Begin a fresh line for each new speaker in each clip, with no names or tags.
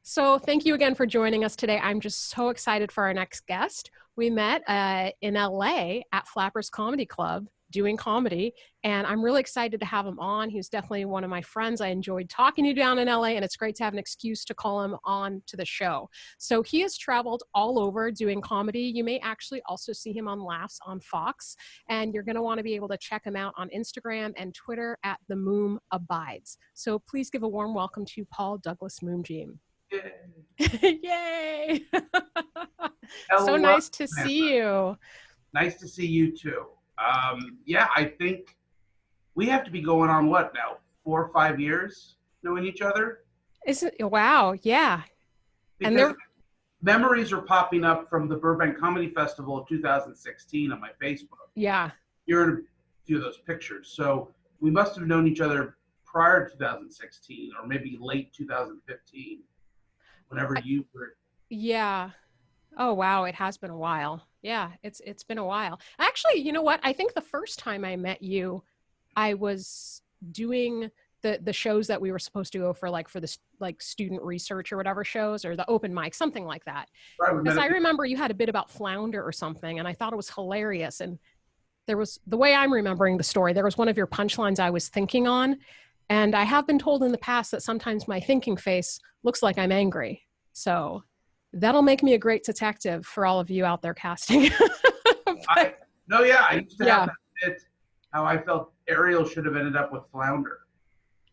So thank you again for joining us today. I'm just so excited for our next guest. We met in LA at Flappers Comedy Club doing comedy, and I'm really excited to have him on. He was definitely one of my friends. I enjoyed talking to you down in LA, and it's great to have an excuse to call him on to the show. So he has traveled all over doing comedy. You may actually also see him on Laughs on Fox, and you're going to want to be able to check him out on Instagram and Twitter at The Moom Abides. So please give a warm welcome to Paul Douglas Moomjean. Yay! So nice to see you.
Nice to see you too. Yeah, I think we have to be going on what now? 4 or 5 years knowing each other?
Wow, yeah.
Because and memories are popping up from the Burbank Comedy Festival of 2016 on my Facebook.
Yeah.
You're in a few of those pictures. So we must have known each other prior to 2016 or maybe late 2015. Whenever you were.
Yeah. Oh, wow. It has been a while. Yeah, it's been a while. Actually, you know what? I think the first time I met you, I was doing the shows that we were supposed to go for the student research or whatever shows, or the open mic, something like that. Because I remember you had a bit about flounder or something, and I thought it was hilarious. And there was, the way I'm remembering the story, there was one of your punchlines I was thinking on. And I have been told in the past that sometimes my thinking face looks like I'm angry. So that'll make me a great detective for all of you out there casting.
I used to have that bit how I felt Ariel should have ended up with flounder.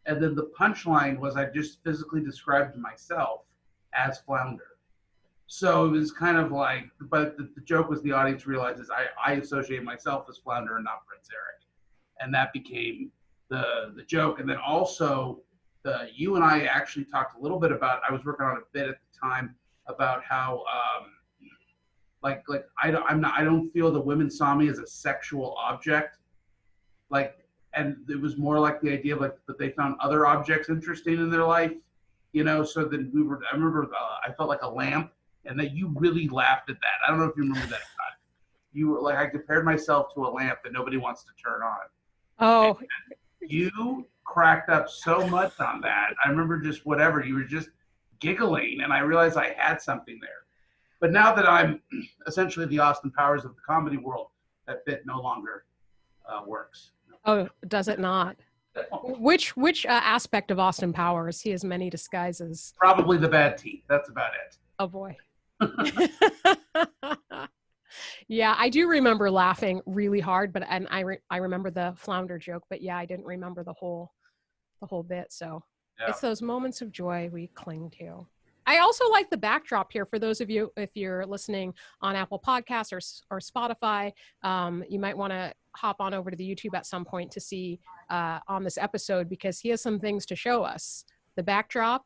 And then the punchline was I just physically described myself as flounder. So it was kind of like, but the joke was the audience realizes I associate myself as flounder and not Prince Eric. And that became the joke. And then also you and I actually talked a little bit about, I was working on a bit at the time about how I don't feel the women saw me as a sexual object, and it was more like the idea of that they found other objects interesting in their life, so then I remember I felt like a lamp, and that you really laughed at that. I don't know if you remember that. You were like, I compared myself to a lamp that nobody wants to turn on.
Oh,
you cracked up so much on that. I remember just whatever, you were just giggling, and I realized I had something there. But now that I'm essentially the Austin Powers of the comedy world, that bit no longer works.
Oh, does it not? Which aspect of Austin Powers? He has many disguises.
Probably the bad teeth. That's about it.
Oh boy. Yeah, I do remember laughing really hard, and I remember the flounder joke, but yeah, I didn't remember the whole bit. So yeah. It's those moments of joy we cling to. I also like the backdrop here for those of you, if you're listening on Apple Podcasts or Spotify, you might want to hop on over to the YouTube at some point to see on this episode, because he has some things to show us. The backdrop,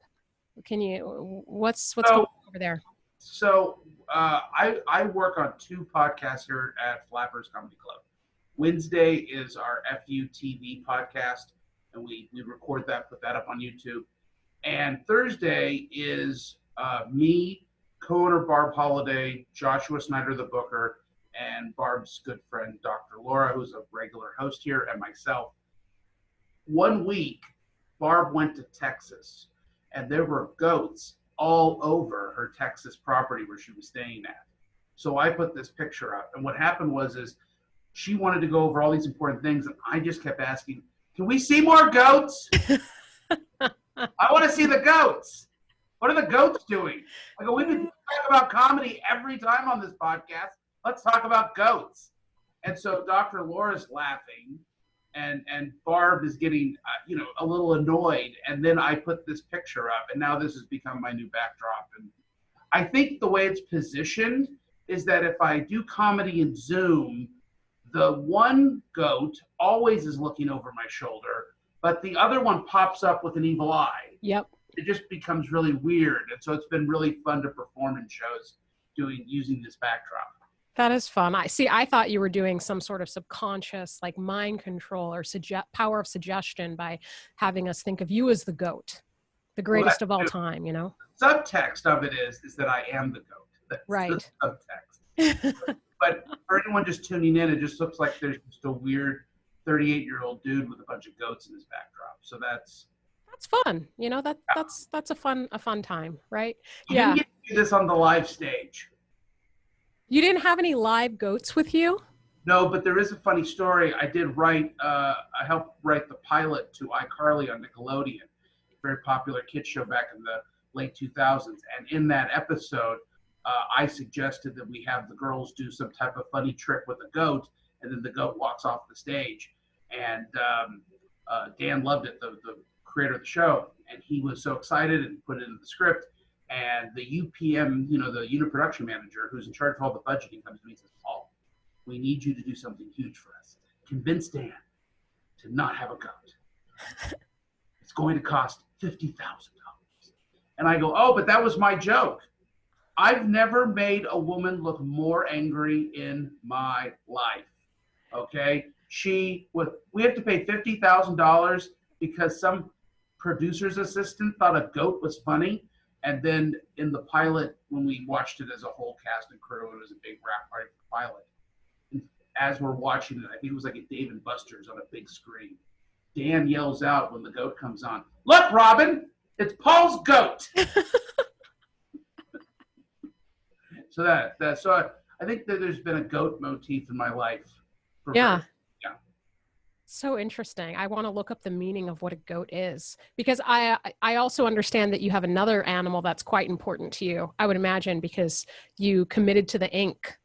what's going on over there?
So I work on 2 podcasts here at Flappers Comedy Club. Wednesday is our FUTV podcast, and we record that, put that up on YouTube. And Thursday is me, co-owner Barb Holiday, Joshua Snyder, the booker, and Barb's good friend, Dr. Laura, who's a regular host here, and myself. One week, Barb went to Texas, and there were goats all over her Texas property where she was staying at. So I put this picture up, and what happened was she wanted to go over all these important things, and I just kept asking, can we see more goats? I want to see the goats. What are the goats doing? I go, we can talk about comedy every time on this podcast. Let's talk about goats. And so Dr. Laura's laughing, and Barb is getting a little annoyed. And then I put this picture up, and now this has become my new backdrop. And I think the way it's positioned is that if I do comedy in Zoom, the one goat always is looking over my shoulder, but the other one pops up with an evil eye.
Yep.
It just becomes really weird. And so it's been really fun to perform in shows using this backdrop.
That is fun. I thought you were doing some sort of subconscious, like mind control or power of suggestion by having us think of you as the goat, the greatest of all time,
Subtext of it is that I am the goat. That's
right.
The subtext. But for anyone just tuning in, it just looks like there's just a weird 38-year-old dude with a bunch of goats in his backdrop. So that's
That's fun. You know, that's a fun time, right?
You didn't
Yeah.
get to do this on the live stage.
You didn't have any live goats with you?
No, but there is a funny story. I helped write the pilot to iCarly on Nickelodeon, very popular kids show back in the late 2000s. And in that episode, I suggested that we have the girls do some type of funny trick with a goat, and then the goat walks off the stage. And Dan loved it, the creator of the show, and he was so excited and put it into the script. And the UPM, the unit production manager, who's in charge of all the budgeting, comes to me and says, Paul, we need you to do something huge for us. Convince Dan to not have a goat. It's going to cost $50,000. And I go, oh, but that was my joke. I've never made a woman look more angry in my life. Okay? We have to pay $50,000 because some producer's assistant thought a goat was funny. And then in the pilot, when we watched it as a whole cast and crew, it was a big rap party for the pilot. And as we're watching it, I think it was like a Dave and Buster's on a big screen. Dan yells out when the goat comes on, "Look, Robin, it's Paul's goat." So I think that there's been a goat motif in my life.
Yeah. So interesting. I want to look up the meaning of what a goat is, because I also understand that you have another animal that's quite important to you, I would imagine, because you committed to the ink.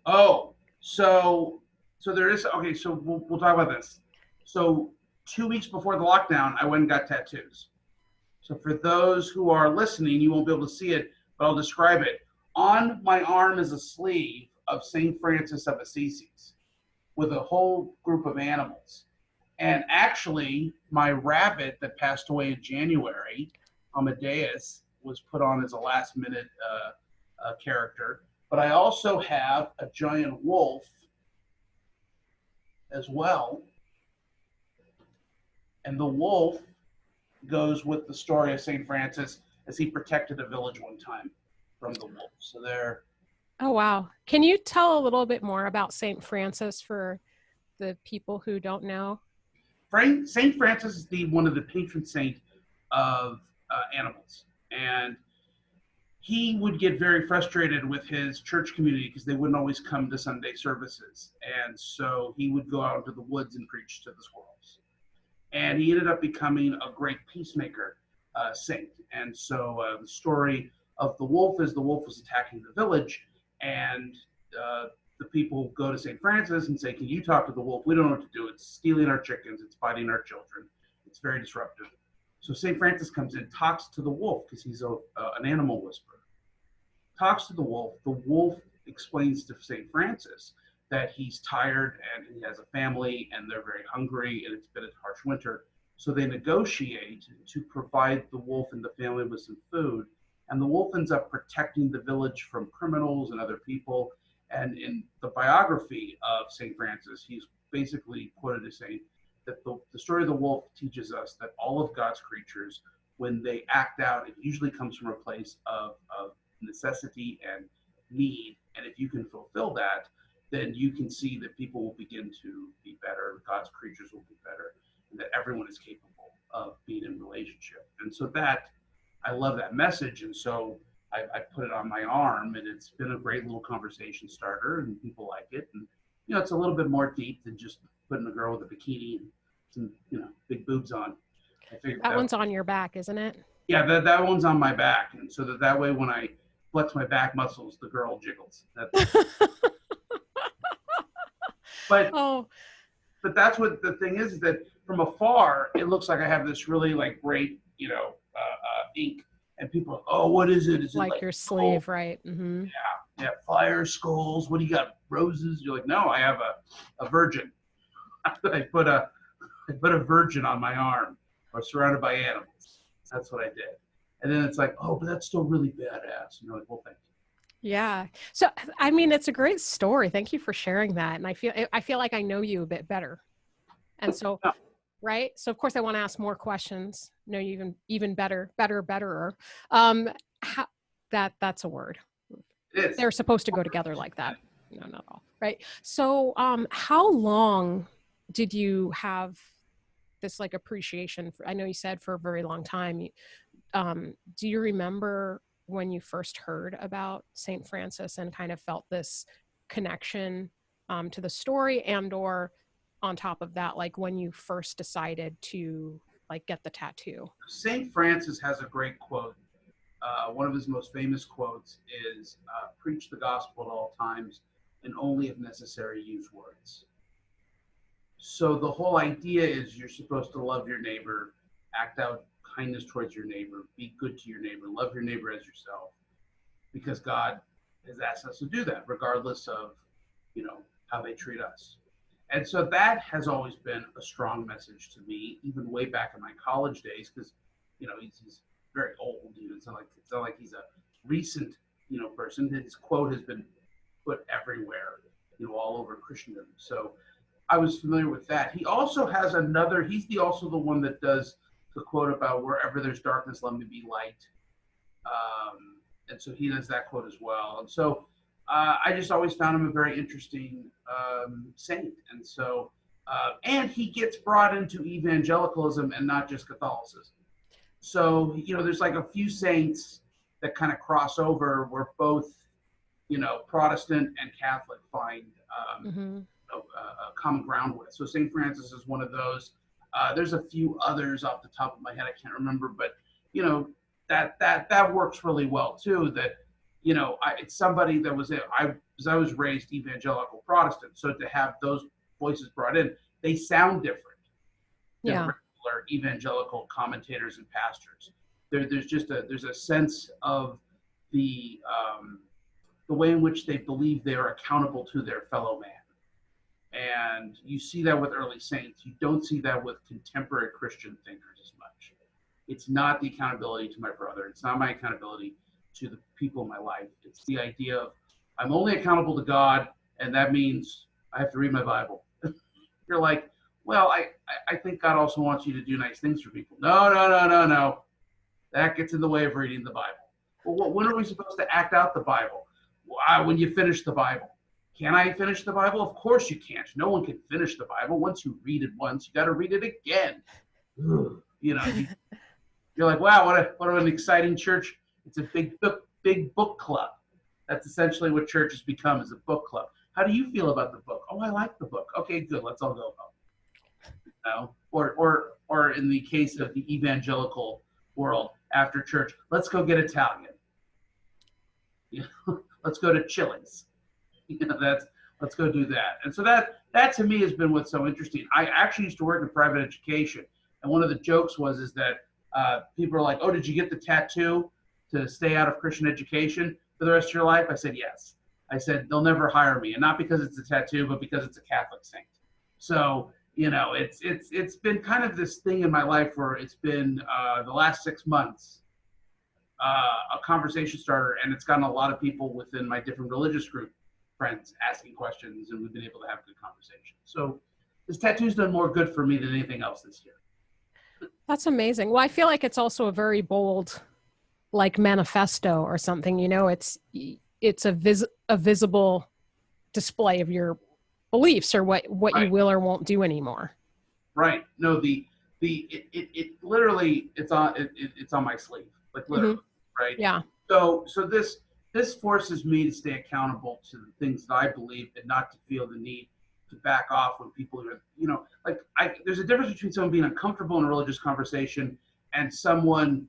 Oh, so there is, okay, so we'll talk about this. So 2 weeks before the lockdown, I went and got tattoos. So for those who are listening, you won't be able to see it, but I'll describe it. On my arm is a sleeve of St. Francis of Assisi with a whole group of animals. And actually, my rabbit that passed away in January, Amadeus, was put on as a last-minute character. But I also have a giant wolf as well. And the wolf goes with the story of St. Francis as he protected a village one time from the wolf. So there.
Oh, wow. Can you tell a little bit more about St. Francis for the people who don't know?
St. Francis is one of the patron saint of animals. And he would get very frustrated with his church community because they wouldn't always come to Sunday services. And so he would go out into the woods and preach to the squirrels. And he ended up becoming a great peacemaker saint. And so the story of the wolf is the wolf was attacking the village, and the people go to St. Francis and say, can you talk to the wolf? We don't know what to do. It's stealing our chickens. It's biting our children. It's very disruptive. So St. Francis comes in, talks to the wolf because he's an animal whisperer. Talks to the wolf. The wolf explains to St. Francis that he's tired and he has a family and they're very hungry and it's been a harsh winter. So they negotiate to provide the wolf and the family with some food. And the wolf ends up protecting the village from criminals and other people. And in the biography of St. Francis, he's basically quoted as saying that the story of the wolf teaches us that all of God's creatures, when they act out, it usually comes from a place of necessity and need. And if you can fulfill that, then you can see that people will begin to be better, God's creatures will be better, and that everyone is capable of being in relationship. And so I love that message. And so I put it on my arm, and it's been a great little conversation starter, and people like it. And, it's a little bit more deep than just putting a girl with a bikini and some, big boobs on.
That one's on your back, isn't it?
Yeah, that one's on my back. And so that way when I flex my back muscles, the girl jiggles. But that's what the thing is that from afar, it looks like I have this really great, ink. And people are, oh, what is it? Is it
like your sleeve, right? Mm-hmm.
Yeah, fire, skulls. What do you got? Roses? You're like, no, I have a virgin. I put a virgin on my arm, or surrounded by animals. That's what I did. And then it's like, oh, but that's still really badass. And you're like, well, thank you.
Yeah. So, I mean, it's a great story. Thank you for sharing that. And I feel like I know you a bit better. And so, right. So of course I want to ask more questions. Know you even better, betterer. That's a word. They're supposed to go together like that. No, not all. Right. So, how long did you have this like appreciation for, I know you said for a very long time. Do you remember when you first heard about St. Francis and kind of felt this connection to the story, and or on top of that, like when you first decided to like get the tattoo?
St. Francis has a great quote. One of his most famous quotes is, preach the gospel at all times and only if necessary use words. So the whole idea is you're supposed to love your neighbor, act out kindness towards your neighbor, be good to your neighbor, love your neighbor as yourself, because God has asked us to do that regardless of, how they treat us. And so that has always been a strong message to me, even way back in my college days, because, he's very old. It's not like he's a recent, person. His quote has been put everywhere, all over Christendom. So I was familiar with that. He also has another. He's also the one that does the quote about wherever there's darkness, let me be light. And so he does that quote as well. And so I just always found him a very interesting saint. And so, and he gets brought into evangelicalism and not just Catholicism. So, there's like a few saints that kind of cross over where both, Protestant and Catholic find a common ground with. So St. Francis is one of those. There's a few others off the top of my head I can't remember, but that works really well too. That it's somebody that was I was raised evangelical Protestant, so to have those voices brought in, they sound different than regular evangelical commentators and pastors. There's a sense of the way in which they believe they are accountable to their fellow man. And you see that with early saints. You don't see that with contemporary Christian thinkers as much. It's not the accountability to my brother. It's not my accountability to the people in my life. It's the idea of I'm only accountable to God, and that means I have to read my Bible. You're like, well, I think God also wants you to do nice things for people. No. That gets in the way of reading the Bible. Well, when are we supposed to act out the Bible? When you finish the Bible. Can I finish the Bible? Of course you can't. No one can finish the Bible. Once you read it once, you got to read it again. You're like, wow, what an exciting church. It's a big book club. That's essentially what church has become, is a book club. How do you feel about the book? Oh, I like the book. Okay, good. Let's all go home. Or in the case of the evangelical world, after church, let's go get Italian. Let's go to Chili's. Let's go do that. And so that to me has been what's so interesting. I actually used to work in private education, and one of the jokes is that people are like, "Oh, did you get the tattoo to stay out of Christian education for the rest of your life?" I said, "Yes." I said, "They'll never hire me, and not because it's a tattoo, but because it's a Catholic saint." So it's been kind of this thing in my life where it's been the last 6 months a conversation starter, and it's gotten a lot of people within my different religious group friends asking questions, and we've been able to have good conversations. So this tattoo's done more good for me than anything else this year.
That's amazing. Well, I feel like it's also a very bold, like, manifesto or something. It's a visible display of your beliefs or what right. You will or won't do anymore.
Right. No, it literally it's on my sleeve, like literally, right?
Yeah.
So this forces me to stay accountable to the things that I believe and not to feel the need to back off when people are, there's a difference between someone being uncomfortable in a religious conversation and someone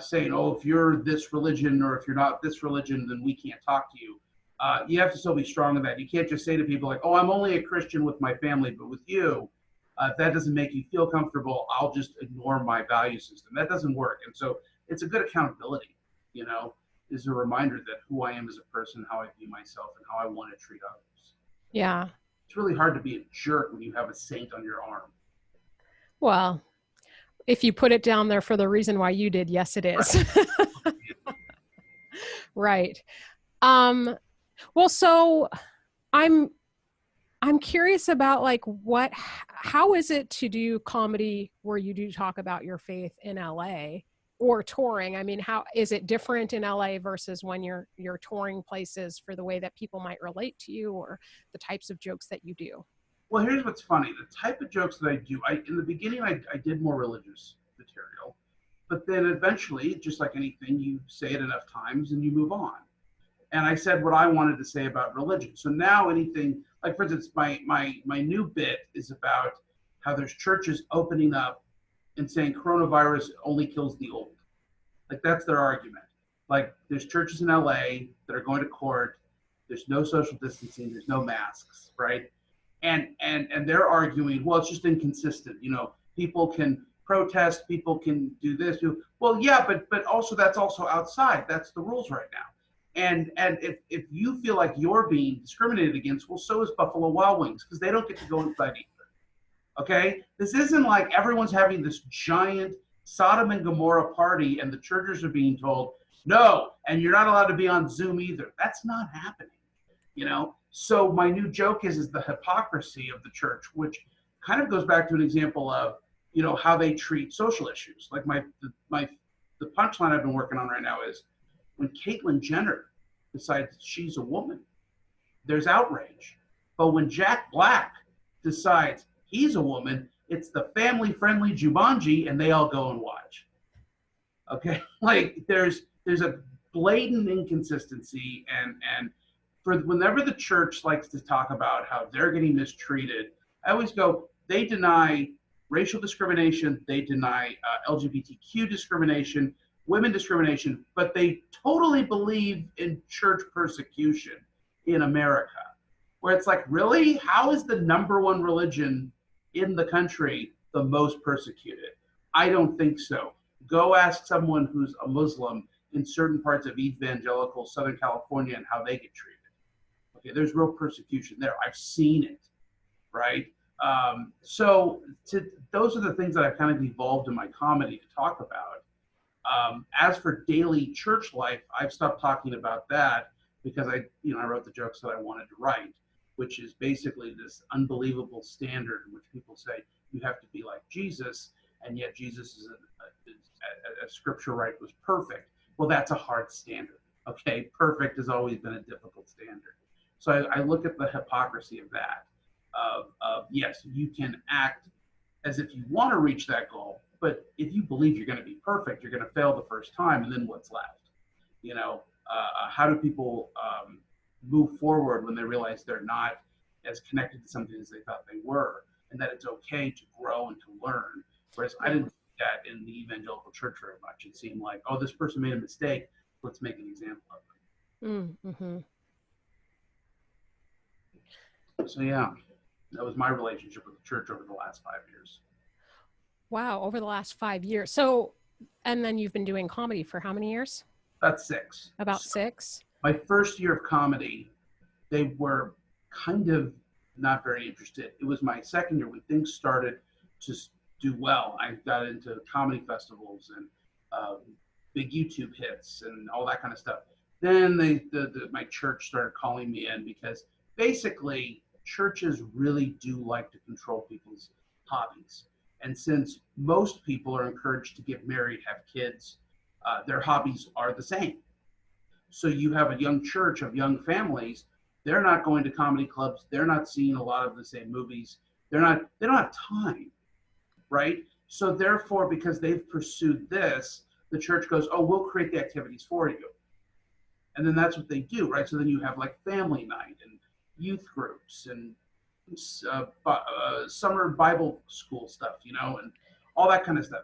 saying, oh, if you're this religion or if you're not this religion, then we can't talk to you. You have to still be strong in that. You can't just say to people like, oh, I'm only a Christian with my family, but with you, if that doesn't make you feel comfortable, I'll just ignore my value system. That doesn't work. And so it's a good accountability, is a reminder that who I am as a person, how I view myself, and how I want to treat others.
Yeah.
It's really hard to be a jerk when you have a saint on your arm.
Well, if you put it down there for the reason why you did, yes, it is. Right. Well, so I'm curious about how is it to do comedy where you do talk about your faith in LA or touring? I mean, how is it different in LA versus when you're touring places for the way that people might relate to you or the types of jokes that you do?
Well, here's what's funny. The type of jokes that I do, in the beginning, I did more religious material, but then eventually, just like anything, you say it enough times and you move on. And I said what I wanted to say about religion. So now anything, like for instance, my new bit is about how there's churches opening up and saying coronavirus only kills the old. Like that's their argument. Like there's churches in LA that are going to court. There's no social distancing. There's no masks, right? And they're arguing, well, it's just inconsistent. You know, people can protest, people can do this. Well, yeah, but also that's also outside. That's the rules right now. And if you feel like you're being discriminated against, well, so is Buffalo Wild Wings because they don't get to go inside either. Okay, this isn't like everyone's having this giant Sodom and Gomorrah party and the churches are being told no, and you're not allowed to be on Zoom either. That's not happening. You know, so my new joke is the hypocrisy of the church, which kind of goes back to an example of, you know, how they treat social issues. Like the punchline I've been working on right now is when Caitlyn Jenner decides she's a woman, there's outrage. But when Jack Black decides he's a woman, it's the family-friendly Jumanji, and they all go and watch. Okay, like there's a blatant inconsistency, and for whenever the church likes to talk about how they're getting mistreated, I always go, they deny racial discrimination, they deny LGBTQ discrimination, women discrimination, but they totally believe in church persecution in America, where it's like, really? How is the number one religion in the country the most persecuted? I don't think so. Go ask someone who's a Muslim in certain parts of evangelical Southern California and how they get treated. Okay, there's real persecution there. I've seen it, right? Those are the things that I've kind of evolved in my comedy to talk about. As for daily church life, I've stopped talking about that because I wrote the jokes that I wanted to write, which is basically this unbelievable standard in which people say you have to be like Jesus, and yet Jesus is as Scripture right was perfect. Well, that's a hard standard. Okay, perfect has always been a difficult standard. So I look at the hypocrisy of that. Yes, you can act as if you want to reach that goal, but if you believe you're going to be perfect, you're going to fail the first time, and then what's left? You know, how do people move forward when they realize they're not as connected to something as they thought they were, and that it's okay to grow and to learn? Whereas I didn't see that in the evangelical church very much. It seemed like, oh, this person made a mistake, let's make an example of them.
Mm-hmm.
So yeah, that was my relationship with the church over the last 5 years.
Wow, over the last 5 years. So, and then you've been doing comedy for how many years?
About 6.
About 6?
My first year of comedy, they were kind of not very interested. It was my second year when things started to do well. I got into comedy festivals and big YouTube hits and all that kind of stuff. Then my church started calling me in because basically churches really do like to control people's hobbies. And since most people are encouraged to get married, have kids, their hobbies are the same. So you have a young church of young families. They're not going to comedy clubs. They're not seeing a lot of the same movies. They don't have time, right? So therefore, because they've pursued this, the church goes, oh, we'll create the activities for you. And then that's what they do, right? So then you have like family night and youth groups and summer Bible school stuff, and all that kind of stuff.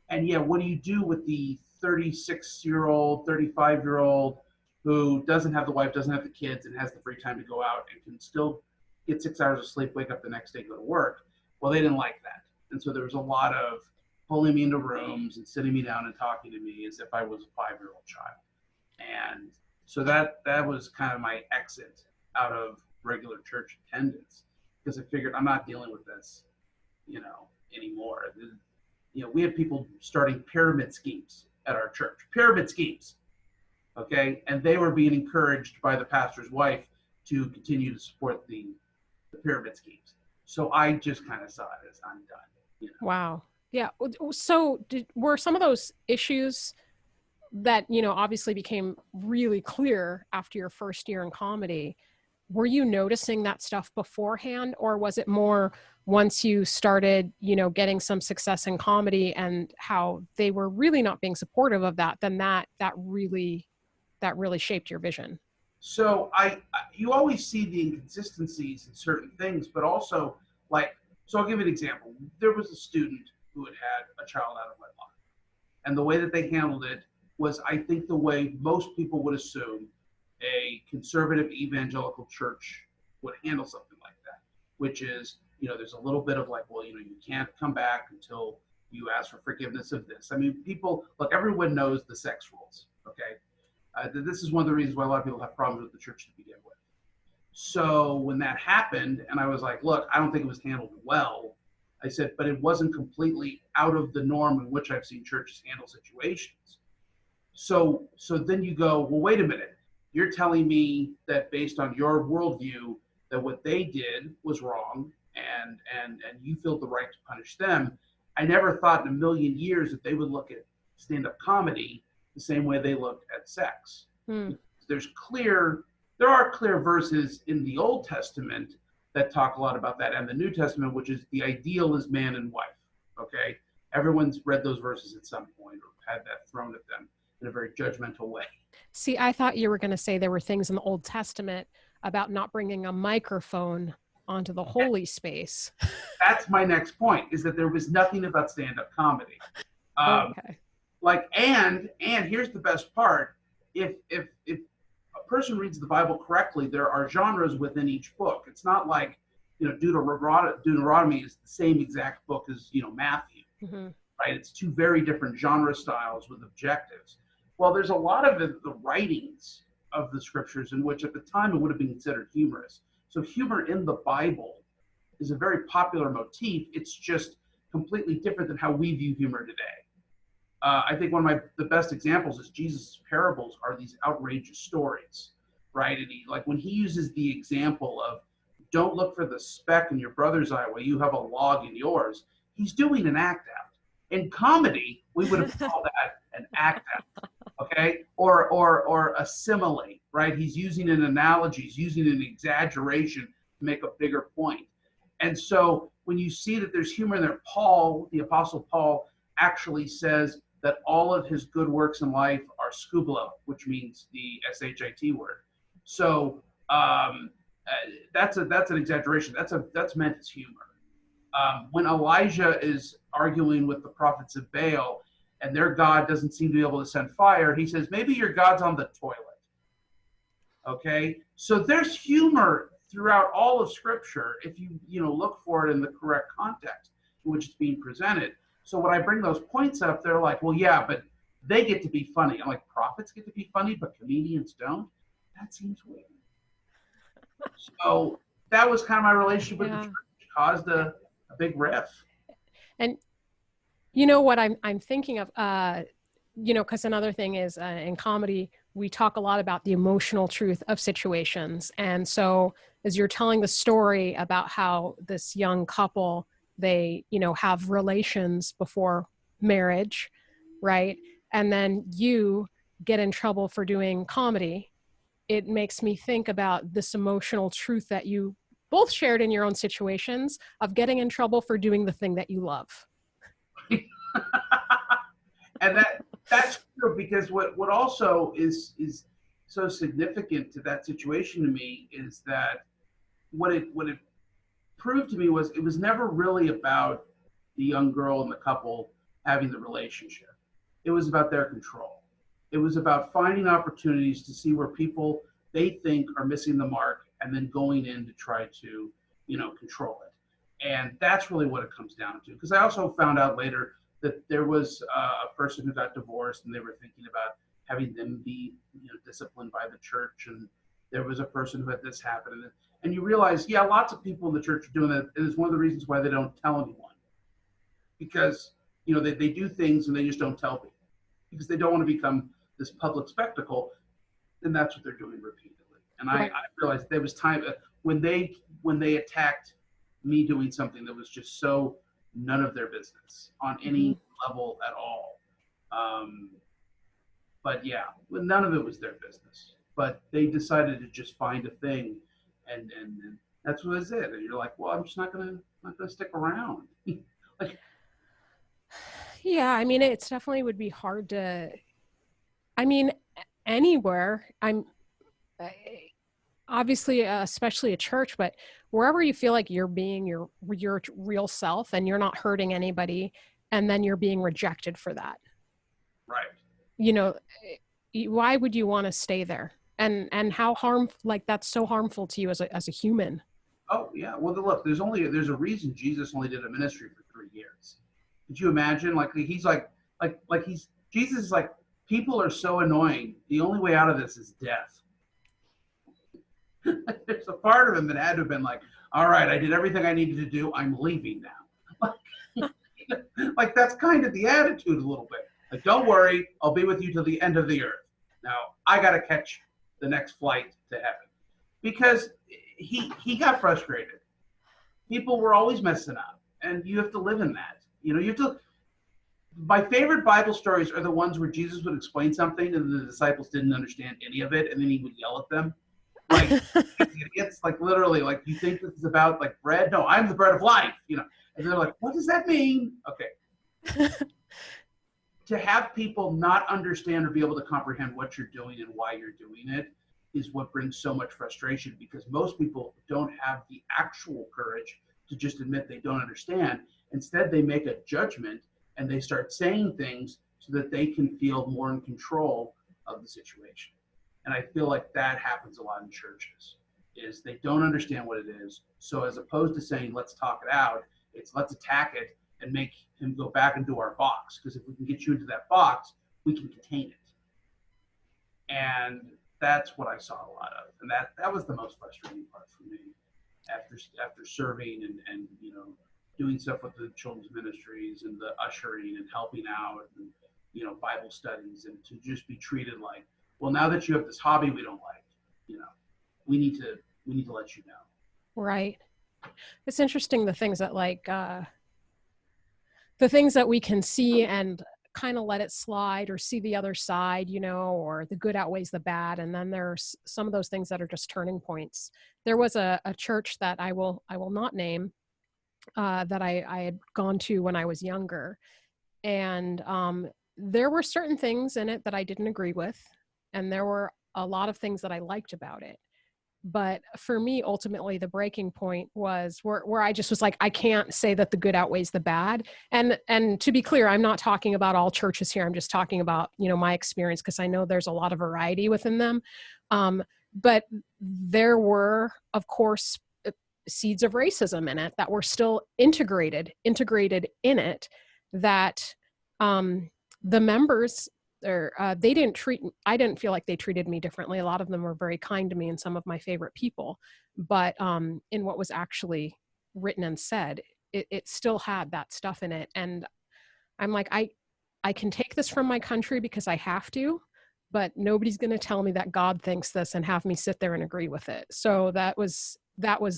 And yeah, what do you do with the 36-year-old, 35-year-old who doesn't have the wife, doesn't have the kids, and has the free time to go out and can still get 6 hours of sleep, wake up the next day, go to work? Well, they didn't like that. And so there was a lot of pulling me into rooms and sitting me down and talking to me as if I was a 5-year-old child. And so that was kind of my exit out of regular church attendance, because I figured I'm not dealing with this, anymore. We had people starting pyramid schemes at our church, pyramid schemes, okay? And they were being encouraged by the pastor's wife to continue to support the pyramid schemes. So I just kind of saw it as I'm done.
Wow. Yeah. So were some of those issues that, obviously became really clear after your first year in comedy, were you noticing that stuff beforehand, or was it more once you started, getting some success in comedy and how they were really not being supportive of that, then that really shaped your vision?
So you always see the inconsistencies in certain things, but also like, so I'll give you an example. There was a student who had had a child out of wedlock, and the way that they handled it was, I think, the way most people would assume a conservative evangelical church would handle something like that, which is, there's a little bit of like, well, you can't come back until you ask for forgiveness of this. I mean, people, look, everyone knows the sex rules, okay? This is one of the reasons why a lot of people have problems with the church to begin with. So when that happened, and I was like, look, I don't think it was handled well. I said, but it wasn't completely out of the norm in which I've seen churches handle situations. So then you go, well, wait a minute. You're telling me that based on your worldview, that what they did was wrong, and you feel the right to punish them. I never thought in a million years that they would look at stand-up comedy the same way they looked at sex. There are clear verses in the Old Testament that talk a lot about that, and the New Testament, which is the ideal is man and wife. Okay, everyone's read those verses at some point or had that thrown at them in a very judgmental way.
See, I thought you were going to say there were things in the Old Testament about not bringing a microphone onto the holy space.
That's my next point, is that there was nothing about stand-up comedy.
Okay.
And here's the best part: if a person reads the Bible correctly, there are genres within each book. It's not like, Deuteronomy is the same exact book as Matthew, right? It's two very different genre styles with objectives. Well, there's a lot of the writings of the scriptures in which at the time it would have been considered humorous. So humor in the Bible is a very popular motif. It's just completely different than how we view humor today. I think one of the best examples is Jesus' parables are these outrageous stories, right? And when he uses the example of, don't look for the speck in your brother's eye while you have a log in yours, he's doing an act out. In comedy, we would have called that an act out, okay? Or a simile, right? He's using an analogy, he's using an exaggeration to make a bigger point. And so when you see that there's humor in there, the Apostle Paul, actually says that all of his good works in life are skubala, which means the shit word. So that's an exaggeration. That's meant as humor. When Elijah is arguing with the prophets of Baal, and their God doesn't seem to be able to send fire, he says, maybe your God's on the toilet. Okay, so there's humor throughout all of Scripture if you look for it in the correct context in which it's being presented. So when I bring those points up, they're like, well, yeah, but they get to be funny. I'm like, prophets get to be funny, but comedians don't? That seems weird. So that was kind of my relationship with the church, which caused a big riff.
And you know what I'm thinking of, because another thing is in comedy, we talk a lot about the emotional truth of situations. And so as you're telling the story about how this young couple, they, have relations before marriage, right? And then you get in trouble for doing comedy. It makes me think about this emotional truth that you both shared in your own situations of getting in trouble for doing the thing that you love.
And that's true, because what also is so significant to that situation to me is that what it proved to me was it was never really about the young girl and the couple having the relationship. It was about their control. It was about finding opportunities to see where people they think are missing the mark and then going in to try to, control it. And that's really what it comes down to. Because I also found out later that there was a person who got divorced and they were thinking about having them be disciplined by the church. And there was a person who had this happen. And you realize, yeah, lots of people in the church are doing that. It is one of the reasons why they don't tell anyone. Because, they do things and they just don't tell people. Because they don't want to become this public spectacle. And that's what they're doing repeatedly. And I realized there was time when they attacked me doing something that was just so none of their business on any level at all. But yeah, none of it was their business. But they decided to just find a thing and that's what it's it. And you're like, well, I'm just not gonna stick around. Like,
Yeah, I mean, it's definitely would be hard to, I mean, anywhere. Obviously, especially a church, but wherever you feel like you're being your real self and you're not hurting anybody, and then you're being rejected for that.
right.
You know, why would you want to stay there? And how like that's so harmful to you as a human.
Oh yeah. Well, look, there's a reason Jesus only did a ministry for 3 years. Could you imagine? Like he's like he's Jesus is like, people are so annoying. The only way out of this is death. There's a part of him that had to have been like, all right, I did everything I needed to do. I'm leaving now. Like that's kind of the attitude a little bit. Like, don't worry, I'll be with you till the end of the earth. Now I got to catch the next flight to heaven, because he got frustrated. People were always messing up, and you have to live in that. You know, you have to. My favorite Bible stories are the ones where Jesus would explain something and the disciples didn't understand any of it, and then he would yell at them. Like, idiots, like literally, like, you think this is about like bread? No, I'm the bread of life, you know. And they're like, what does that mean? Okay. To have people not understand or be able to comprehend what you're doing and why you're doing it is what brings so much frustration, because most people don't have the actual courage to just admit they don't understand. Instead, they make a judgment and they start saying things so that they can feel more in control of the situation. And I feel like that happens a lot in churches, is they don't understand what it is. So as opposed to saying, let's talk it out, it's let's attack it and make him go back into our box. Because if we can get you into that box, we can contain it. And that's what I saw a lot of. And that was the most frustrating part for me after serving and you know, doing stuff with the children's ministries and the ushering and helping out and, you know, Bible studies, and to just be treated like, well, now that you have this hobby we don't like, you know, we need to let you know.
Right. It's interesting, the things that like the things that we can see and kind of let it slide, or see the other side, you know, or the good outweighs the bad. And then there's some of those things that are just turning points. There was a church that I will not name, that I had gone to when I was younger. And there were certain things in it that I didn't agree with. And there were a lot of things that I liked about it. But for me, ultimately, the breaking point was where I just was like, I can't say that the good outweighs the bad. And to be clear, I'm not talking about all churches here. I'm just talking about, you know, my experience, because I know there's a lot of variety within them. But there were, of course, seeds of racism in it that were still integrated in it, that the members, or I didn't feel like they treated me differently. A lot of them were very kind to me, and some of my favorite people. But in what was actually written and said, it still had that stuff in it. And I'm like, I can take this from my country because I have to, but nobody's going to tell me that God thinks this and have me sit there and agree with it. So that was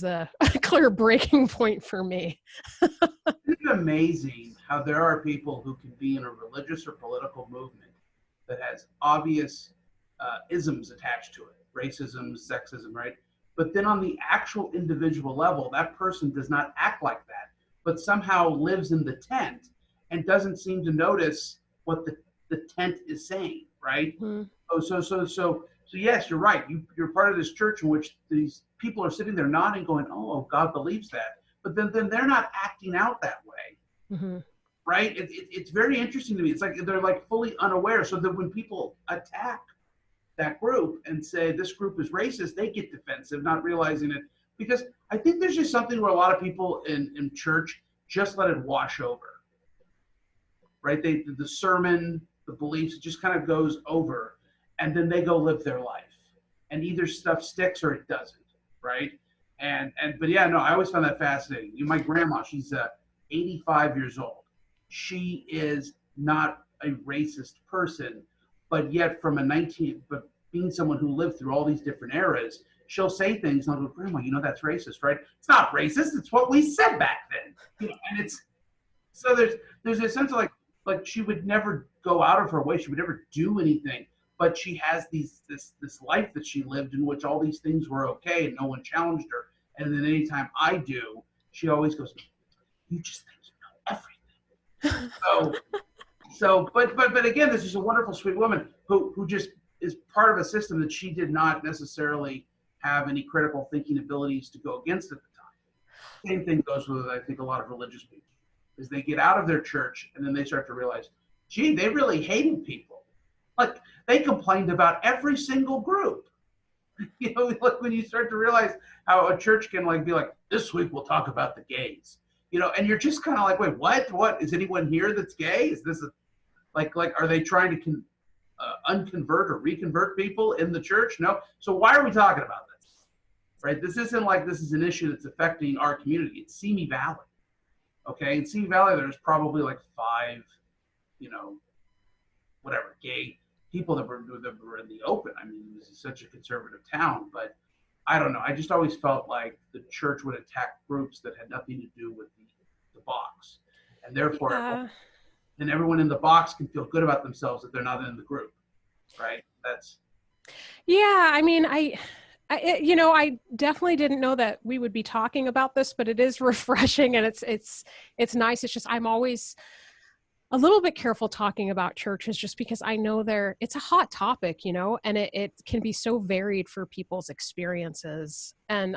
a clear breaking point for me.
Isn't it amazing how there are people who can be in a religious or political movement that has obvious isms attached to it, racism, sexism, right? But then on the actual individual level, that person does not act like that, but somehow lives in the tent and doesn't seem to notice what the tent is saying, right? Mm-hmm. So yes, you're right. You're part of this church in which these people are sitting there nodding, going, "Oh, God believes that," but then they're not acting out that way. Mm-hmm. Right? It's very interesting to me. It's like they're like fully unaware. So that when people attack that group and say this group is racist, they get defensive, not realizing it. Because I think there's just something where a lot of people in church just let it wash over. Right? The sermon, the beliefs, it just kind of goes over, and then they go live their life. And either stuff sticks or it doesn't. Right? But yeah, no, I always found that fascinating. My grandma, she's 85 years old. She is not a racist person, but yet but being someone who lived through all these different eras, she'll say things and I'll go, Grandma, you know that's racist, right? It's not racist, it's what we said back then. You know, and it's so there's a sense of like she would never go out of her way, she would never do anything, but she has this life that she lived in which all these things were okay and no one challenged her. And then anytime I do, she always goes, "You just think you know everything." But again, this is a wonderful, sweet woman who just is part of a system that she did not necessarily have any critical thinking abilities to go against at the time. Same thing goes with, I think, a lot of religious people, is they get out of their church and then they start to realize, gee, they really hated people. Like, they complained about every single group. You know, like when you start to realize how a church can like be like, this week we'll talk about the gays. You know, and you're just kind of like, wait, what? Is anyone here that's gay? Is this like are they trying to unconvert or reconvert people in the church? No. So why are we talking about this? Right? This isn't like this is an issue that's affecting our community. It's Simi Valley. Okay, in Simi Valley, there's probably like 5, whatever, gay people that were in the open. I mean, this is such a conservative town, but I don't know. I just always felt like the church would attack groups that had nothing to do with the box, and therefore, then everyone in the box can feel good about themselves if they're not in the group, right? That's.
Yeah, I mean, I definitely didn't know that we would be talking about this, but it is refreshing and it's nice. It's just, I'm always a little bit careful talking about churches just because I know it's a hot topic, and it can be so varied for people's experiences. And,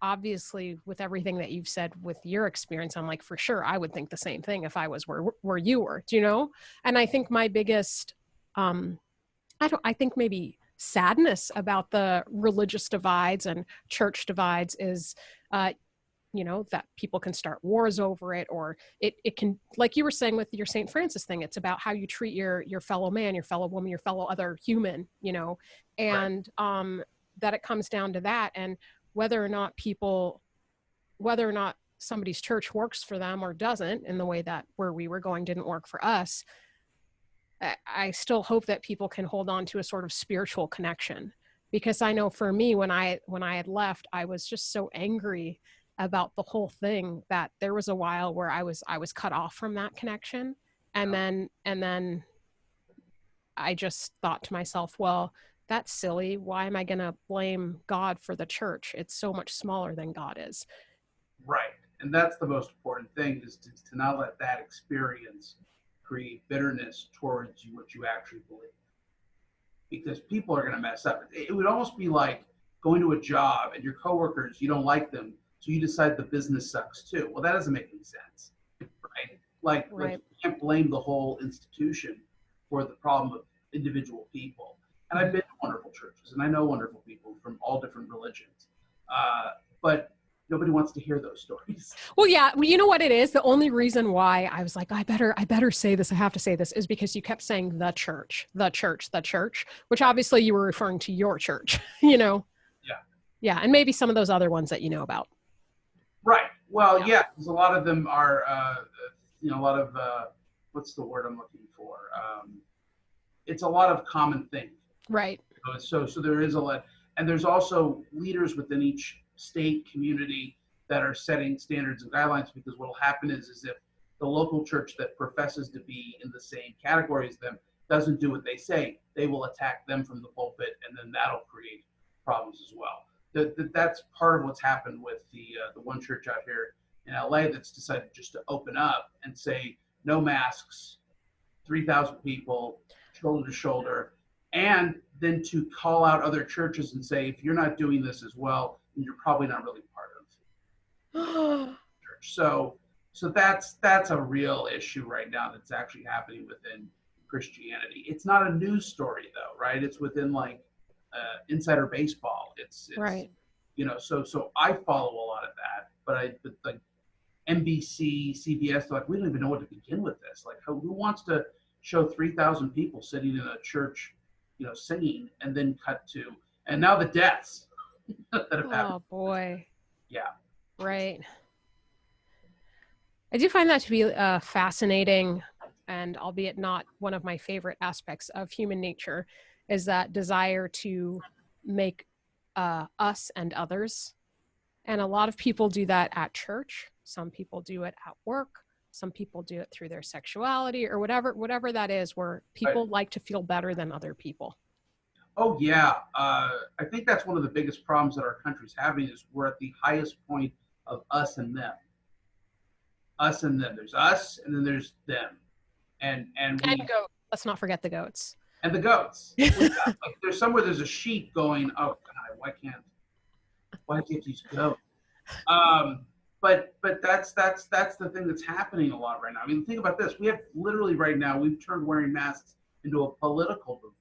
obviously with everything that you've said with your experience, I'm like, for sure, I would think the same thing if I was where you were, And I think my biggest, I think maybe sadness about the religious divides and church divides is, that people can start wars over it, or it can, like you were saying with your St. Francis thing, it's about how you treat your fellow man, your fellow woman, your fellow other human, and right. That it comes down to that, and whether or not somebody's church works for them or doesn't, in the way that where we were going didn't work for us. I still hope that people can hold on to a sort of spiritual connection, because I know for me, when I had left, I was just so angry about the whole thing that there was a while where I was cut off from that connection. And then I just thought to myself, well, that's silly. Why am I going to blame God for the church? It's so much smaller than God is.
Right. And that's the most important thing, is to not let that experience create bitterness towards what you actually believe. Because people are going to mess up. It would almost be like going to a job and your coworkers, you don't like them, so you decide the business sucks too. Well, that doesn't make any sense, right? Like you can't blame the whole institution for the problem of individual people. And I've been to wonderful churches, and I know wonderful people from all different religions, but nobody wants to hear those stories.
Well, yeah, you know what it is? The only reason why I was like, I better say this, I have to say this, is because you kept saying the church, which obviously you were referring to your church, Yeah. Yeah, and maybe some of those other ones that you know about.
Right. Well, yeah, because a lot of them are, a lot of, what's the word I'm looking for? It's a lot of common things.
Right.
So there is a lot, and there's also leaders within each state community that are setting standards and guidelines, because what will happen is if the local church that professes to be in the same category as them doesn't do what they say, they will attack them from the pulpit, and then that'll create problems as well. That's part of what's happened with the one church out here in LA that's decided just to open up and say no masks, 3,000 people, shoulder to shoulder, and then to call out other churches and say, if you're not doing this as well, then you're probably not really part of church. So that's a real issue right now that's actually happening within Christianity. It's not a news story though, right? It's within like insider baseball. It's
right.
So I follow a lot of that, but like NBC, CBS, like, we don't even know what to begin with this. Like, who wants to show 3,000 people sitting in a church, singing, and then cut to, and now the deaths that have happened.
Oh boy.
Yeah.
Right. I do find that to be fascinating, and albeit not one of my favorite aspects of human nature, is that desire to make us and others. And a lot of people do that at church. Some people do it at work. Some people do it through their sexuality or whatever that is, where people like to feel better than other people.
Oh yeah, I think that's one of the biggest problems that our country's having is we're at the highest point of us and them. Us and them. There's us, and then there's them, and
goat. Let's not forget the goats.
And the goats. Like, there's a sheep going. Oh God, why can't these goats? But that's the thing that's happening a lot right now. I mean, think about this. We have literally right now, we've turned wearing masks into a political movement.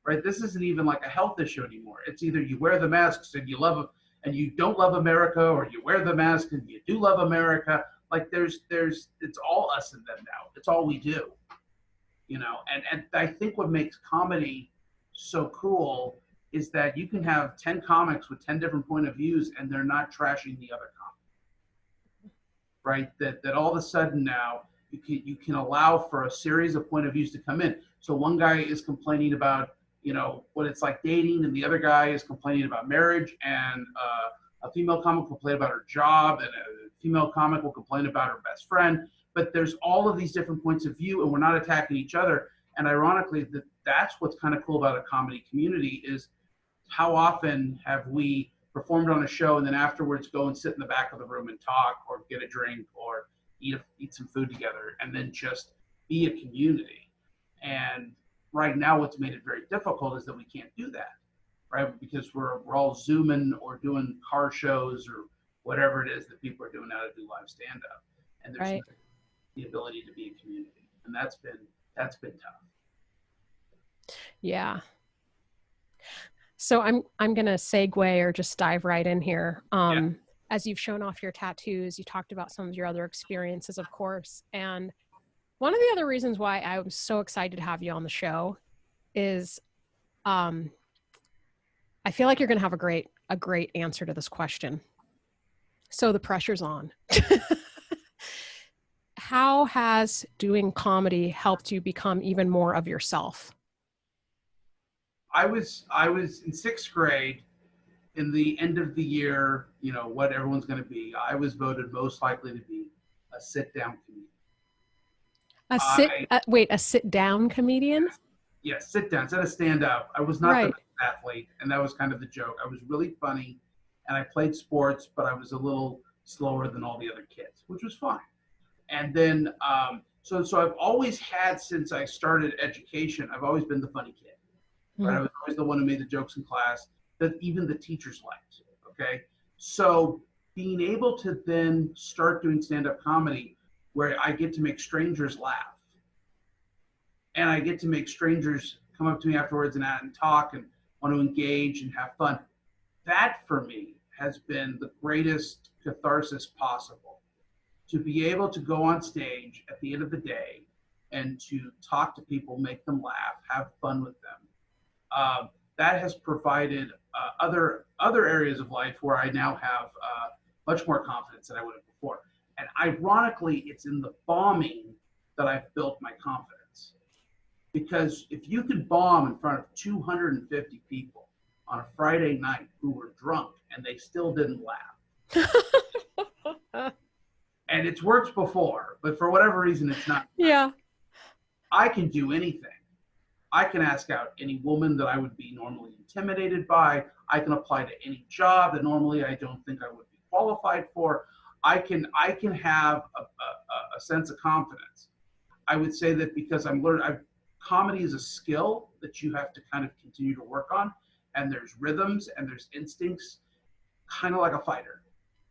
Right? This isn't even like a health issue anymore. It's either you wear the masks and you love and you don't love America, or you wear the mask and you do love America. Like it's all us and them now. It's all we do. You know, and I think what makes comedy so cool is that you can have 10 comics with 10 different point of views and they're not trashing the other comic. Right? That all of a sudden now you can allow for a series of point of views to come in. So one guy is complaining about, you know, what it's like dating, and the other guy is complaining about marriage, and a female comic will complain about her job, and a female comic will complain about her best friend. But there's all of these different points of view, and we're not attacking each other. And ironically, that's what's kind of cool about a comedy community is how often have we performed on a show and then afterwards go and sit in the back of the room and talk or get a drink or eat some food together and then just be a community. And right now, what's made it very difficult is that we can't do that, right? Because we're all Zooming or doing car shows or whatever it is that people are doing now to do live stand-up, and there's
right.
the ability to be a community, and that's been tough.
Yeah. So I'm gonna segue or just dive right in here. As you've shown off your tattoos, you talked about some of your other experiences, of course, and one of the other reasons why I'm so excited to have you on the show is I feel like you're going to have a great answer to this question. So the pressure's on. How has doing comedy helped you become even more of yourself?
I was in 6th grade. In the end of the year, you know, what everyone's going to be, I was voted most likely to be a sit-down comedian.
A sit-down comedian?
Yes, sit down instead of stand up. I was not the best athlete, and that was kind of the joke. I was really funny, and I played sports, but I was a little slower than all the other kids, which was fine. And then, so I've always had, since I started education, I've always been the funny kid. Right? I was always the one who made the jokes in class that even the teachers liked. Okay, so being able to then start doing stand-up comedy, where I get to make strangers laugh. And I get to make strangers come up to me afterwards and talk and want to engage and have fun. That for me has been the greatest catharsis possible. To be able to go on stage at the end of the day and to talk to people, make them laugh, have fun with them. That has provided other areas of life where I now have much more confidence than I would have before. And ironically, it's in the bombing that I've built my confidence. Because if you could bomb in front of 250 people on a Friday night who were drunk and they still didn't laugh, and it's worked before, but for whatever reason, it's not.
Yeah.
I can do anything. I can ask out any woman that I would be normally intimidated by. I can apply to any job that normally I don't think I would be qualified for. I can have a sense of confidence. I would say that because comedy is a skill that you have to kind of continue to work on, and there's rhythms and there's instincts, kind of like a fighter.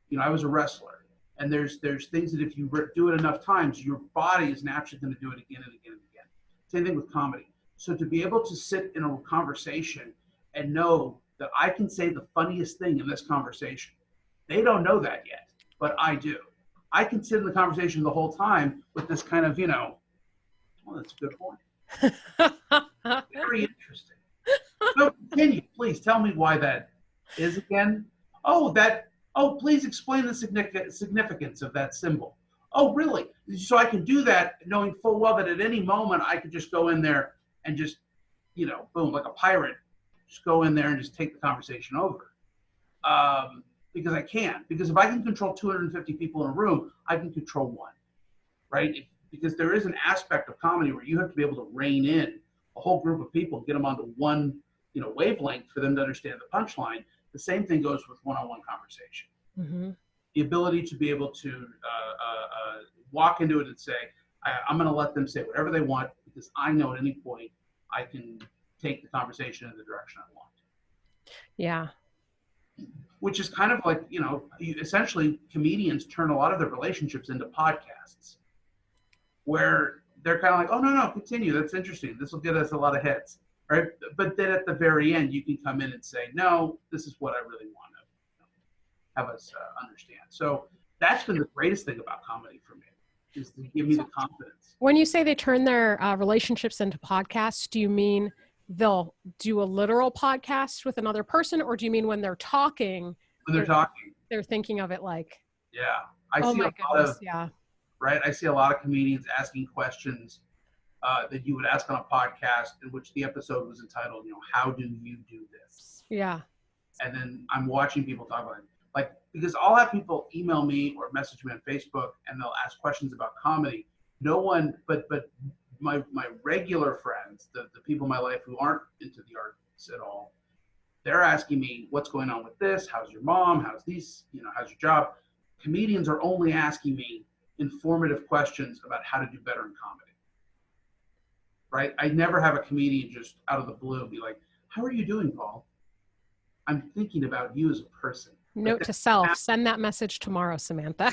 You know, I was a wrestler, and there's things that if you do it enough times, your body is naturally going to do it again and again and again. Same thing with comedy. So to be able to sit in a conversation and know that I can say the funniest thing in this conversation, they don't know that yet, but I do. I can sit in the conversation the whole time with this kind of, you know, well, that's a good point. Very interesting. So continue, please tell me why that is again. Oh, please explain the significance of that symbol. Oh, really? So I can do that knowing full well that at any moment I could just go in there and just, you know, boom, like a pirate, just go in there and just take the conversation over. Because I can. Because if I can control 250 people in a room, I can control one. right? Because there is an aspect of comedy where you have to be able to rein in a whole group of people, get them onto one, wavelength for them to understand the punchline. The same thing goes with one-on-one conversation.
Mm-hmm.
The ability to be able to walk into it and say, I'm going to let them say whatever they want because I know at any point I can take the conversation in the direction I want.
Yeah.
Which is kind of like, essentially comedians turn a lot of their relationships into podcasts where they're kind of like, oh, no, continue. That's interesting. This will get us a lot of hits, right? But then at the very end, you can come in and say, no, this is what I really want to have us understand. So that's been the greatest thing about comedy for me, is to give me the confidence.
When you say they turn their relationships into podcasts, do you mean they'll do a literal podcast with another person, or do you mean when they're talking?
When they're talking,
they're thinking of it like,
yeah, I see a lot of,
yeah,
right? I see a lot of comedians asking questions that you would ask on a podcast, in which the episode was entitled, how do you do this?
Yeah.
And then I'm watching people talk about it. Like, because I'll have people email me or message me on Facebook and they'll ask questions about comedy. No one, but my regular friends, the people in my life who aren't into the arts at all, they're asking me, what's going on with this? How's your mom? How's these? How's your job? Comedians are only asking me informative questions about how to do better in comedy. Right? I never have a comedian just out of the blue be like, how are you doing, Paul? I'm thinking about you as a person.
Note to self, send that message tomorrow, Samantha.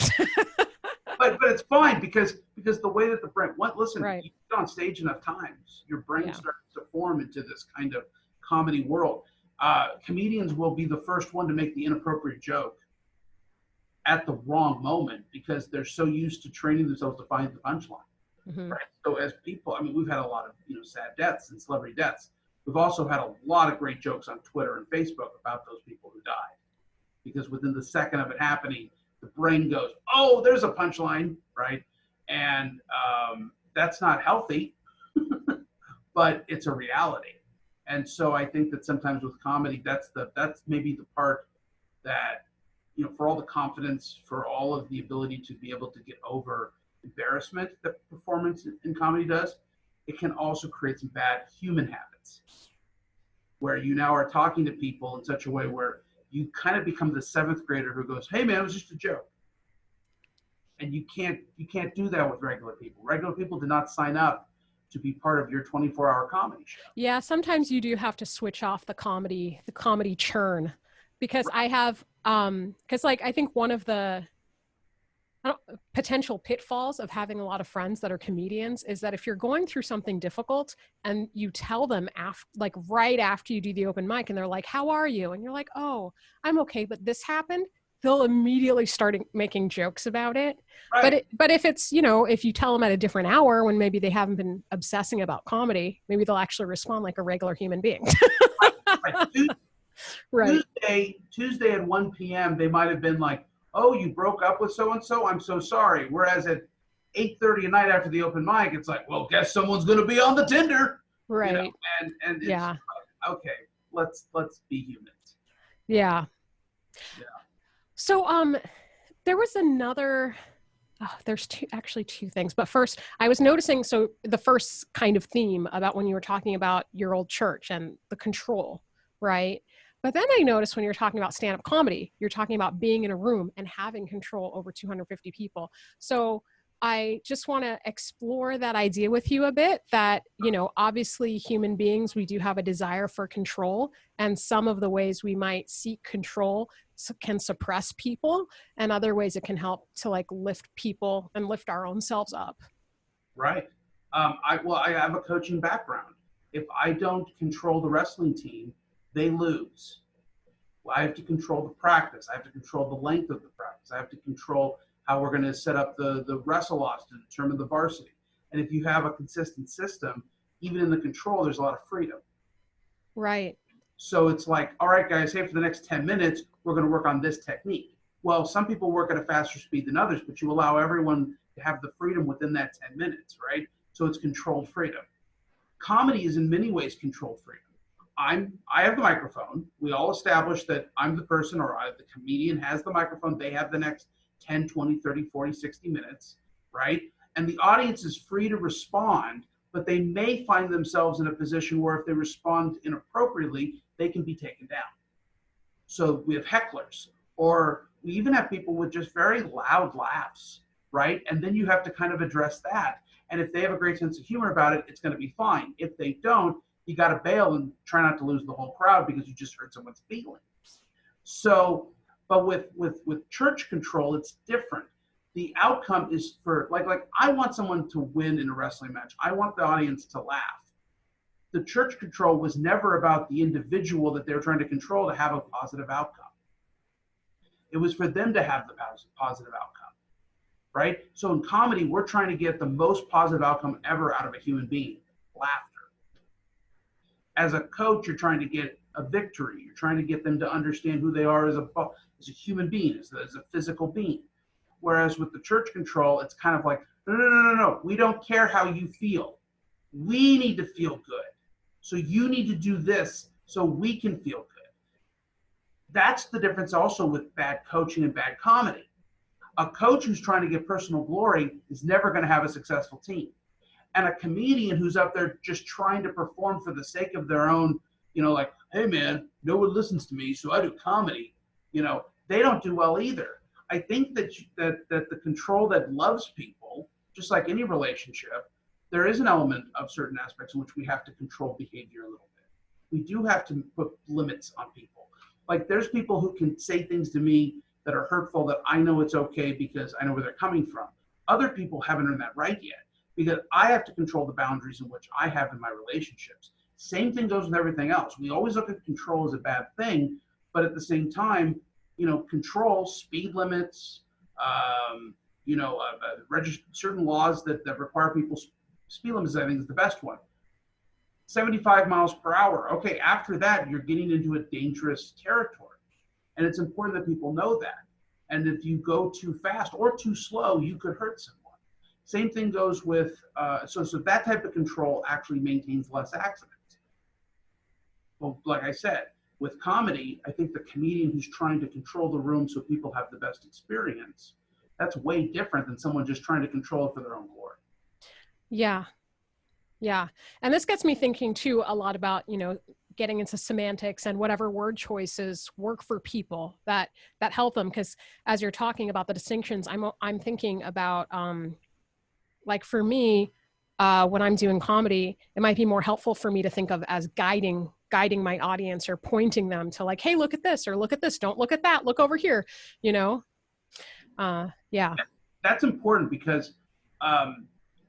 but it's fine because the way that the brain, listen,
right.
You get on stage enough times, your brain starts to form into this kind of comedy world. Comedians will be the first one to make the inappropriate joke at the wrong moment because they're so used to training themselves to find the punchline. Mm-hmm. Right. So as people, we've had a lot of sad deaths and celebrity deaths. We've also had a lot of great jokes on Twitter and Facebook about those people who died, because within the second of it happening, the brain goes, oh, there's a punchline, right? And that's not healthy, but it's a reality. And so I think that sometimes with comedy, that's maybe the part that, for all the confidence, for all of the ability to be able to get over embarrassment that performance in comedy does, it can also create some bad human habits where you now are talking to people in such a way where you kind of become the seventh grader who goes, hey man, it was just a joke. And you can't do that with regular people. Regular people did not sign up to be part of your 24-hour comedy show.
Yeah, sometimes you do have to switch off the comedy churn, because I have, because I think one of the potential pitfalls of having a lot of friends that are comedians is that if you're going through something difficult and you tell them right after you do the open mic and they're like, how are you? And you're like, oh, I'm okay, but this happened, they'll immediately start making jokes about it. Right. But if it's, if you tell them at a different hour when maybe they haven't been obsessing about comedy, maybe they'll actually respond like a regular human being.
Right. Tuesday at 1 p.m. they might have been like, oh, you broke up with so-and-so? I'm so sorry. Whereas at 8:30 at night after the open mic, it's like, well, guess someone's going to be on the Tinder.
Right.
And it's like, okay, let's be humans.
Yeah. Yeah. So there was another, there's two things. But first, I was noticing, so the first kind of theme about when you were talking about your old church and the control, right? But then I noticed when you're talking about stand-up comedy, you're talking about being in a room and having control over 250 people. So I just want to explore that idea with you a bit, that, obviously human beings, we do have a desire for control, and some of the ways we might seek control can suppress people, and other ways it can help to lift people and lift our own selves up.
Right. I have a coaching background. If I don't control the wrestling team, they lose. I have to control the practice. I have to control the length of the practice. I have to control how we're going to set up the wrestle-offs to determine the varsity. And if you have a consistent system, even in the control, there's a lot of freedom.
Right.
So it's like, all right, guys, hey, for the next 10 minutes, we're going to work on this technique. Well, some people work at a faster speed than others, but you allow everyone to have the freedom within that 10 minutes, right? So it's controlled freedom. Comedy is in many ways controlled freedom. I have the microphone. We all establish that I'm the person, or the comedian has the microphone. They have the next 10, 20, 30, 40, 60 minutes, right? And the audience is free to respond, but they may find themselves in a position where if they respond inappropriately, they can be taken down. So we have hecklers, or we even have people with just very loud laughs, right? And then you have to kind of address that. And if they have a great sense of humor about it, it's going to be fine. If they don't, you got to bail and try not to lose the whole crowd because you just hurt someone's feelings. So, but with church control, it's different. The outcome is for like I want someone to win in a wrestling match. I want the audience to laugh. The church control was never about the individual that they were trying to control to have a positive outcome. It was for them to have the positive outcome, right? So in comedy, we're trying to get the most positive outcome ever out of a human being, laughter. As a coach, you're trying to get a victory. You're trying to get them to understand who they are as a human being, as a physical being. Whereas with the church control, it's kind of like, no. We don't care how you feel. We need to feel good. So you need to do this so we can feel good. That's the difference also with bad coaching and bad comedy. A coach who's trying to get personal glory is never going to have a successful team. And a comedian who's up there just trying to perform for the sake of their own, like, hey man, no one listens to me, so I do comedy. They don't do well either. I think that the control that loves people, just like any relationship, there is an element of certain aspects in which we have to control behavior a little bit. We do have to put limits on people. Like there's people who can say things to me that are hurtful that I know it's okay because I know where they're coming from. Other people haven't earned that right yet because I have to control the boundaries in which I have in my relationships. Same thing goes with everything else. We always look at control as a bad thing, but at the same time, control, speed limits, certain laws that require people's speed limits, I think is the best one. 75 miles per hour. Okay, after that, you're getting into a dangerous territory. And it's important that people know that. And if you go too fast or too slow, you could hurt someone. Same thing goes with, so that type of control actually maintains less accidents. Well, like I said, with comedy, I think the comedian who's trying to control the room so people have the best experience, that's way different than someone just trying to control it for their own glory.
Yeah. Yeah. And this gets me thinking too a lot about, getting into semantics and whatever word choices work for people that help them. Because as you're talking about the distinctions, I'm thinking about, like for me, when I'm doing comedy, it might be more helpful for me to think of as guiding my audience or pointing them to like, hey, look at this or look at this. Don't look at that. Look over here, Yeah.
That's important because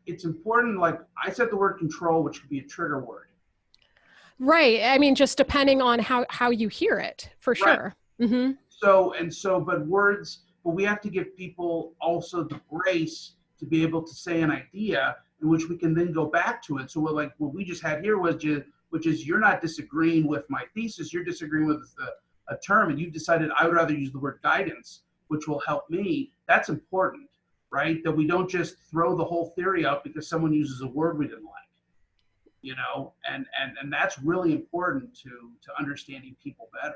it's important. Like I said, the word control, which could be a trigger word.
Right. I mean, just depending on how you hear it, for sure.
Right. Mm-hmm. But we have to give people also the grace to be able to say an idea in which we can then go back to it. So what we just had here which is you're not disagreeing with my thesis, you're disagreeing with a term, and you've decided I would rather use the word guidance, which will help me. That's important, right? That we don't just throw the whole theory out because someone uses a word we didn't like. And that's really important to understanding people better.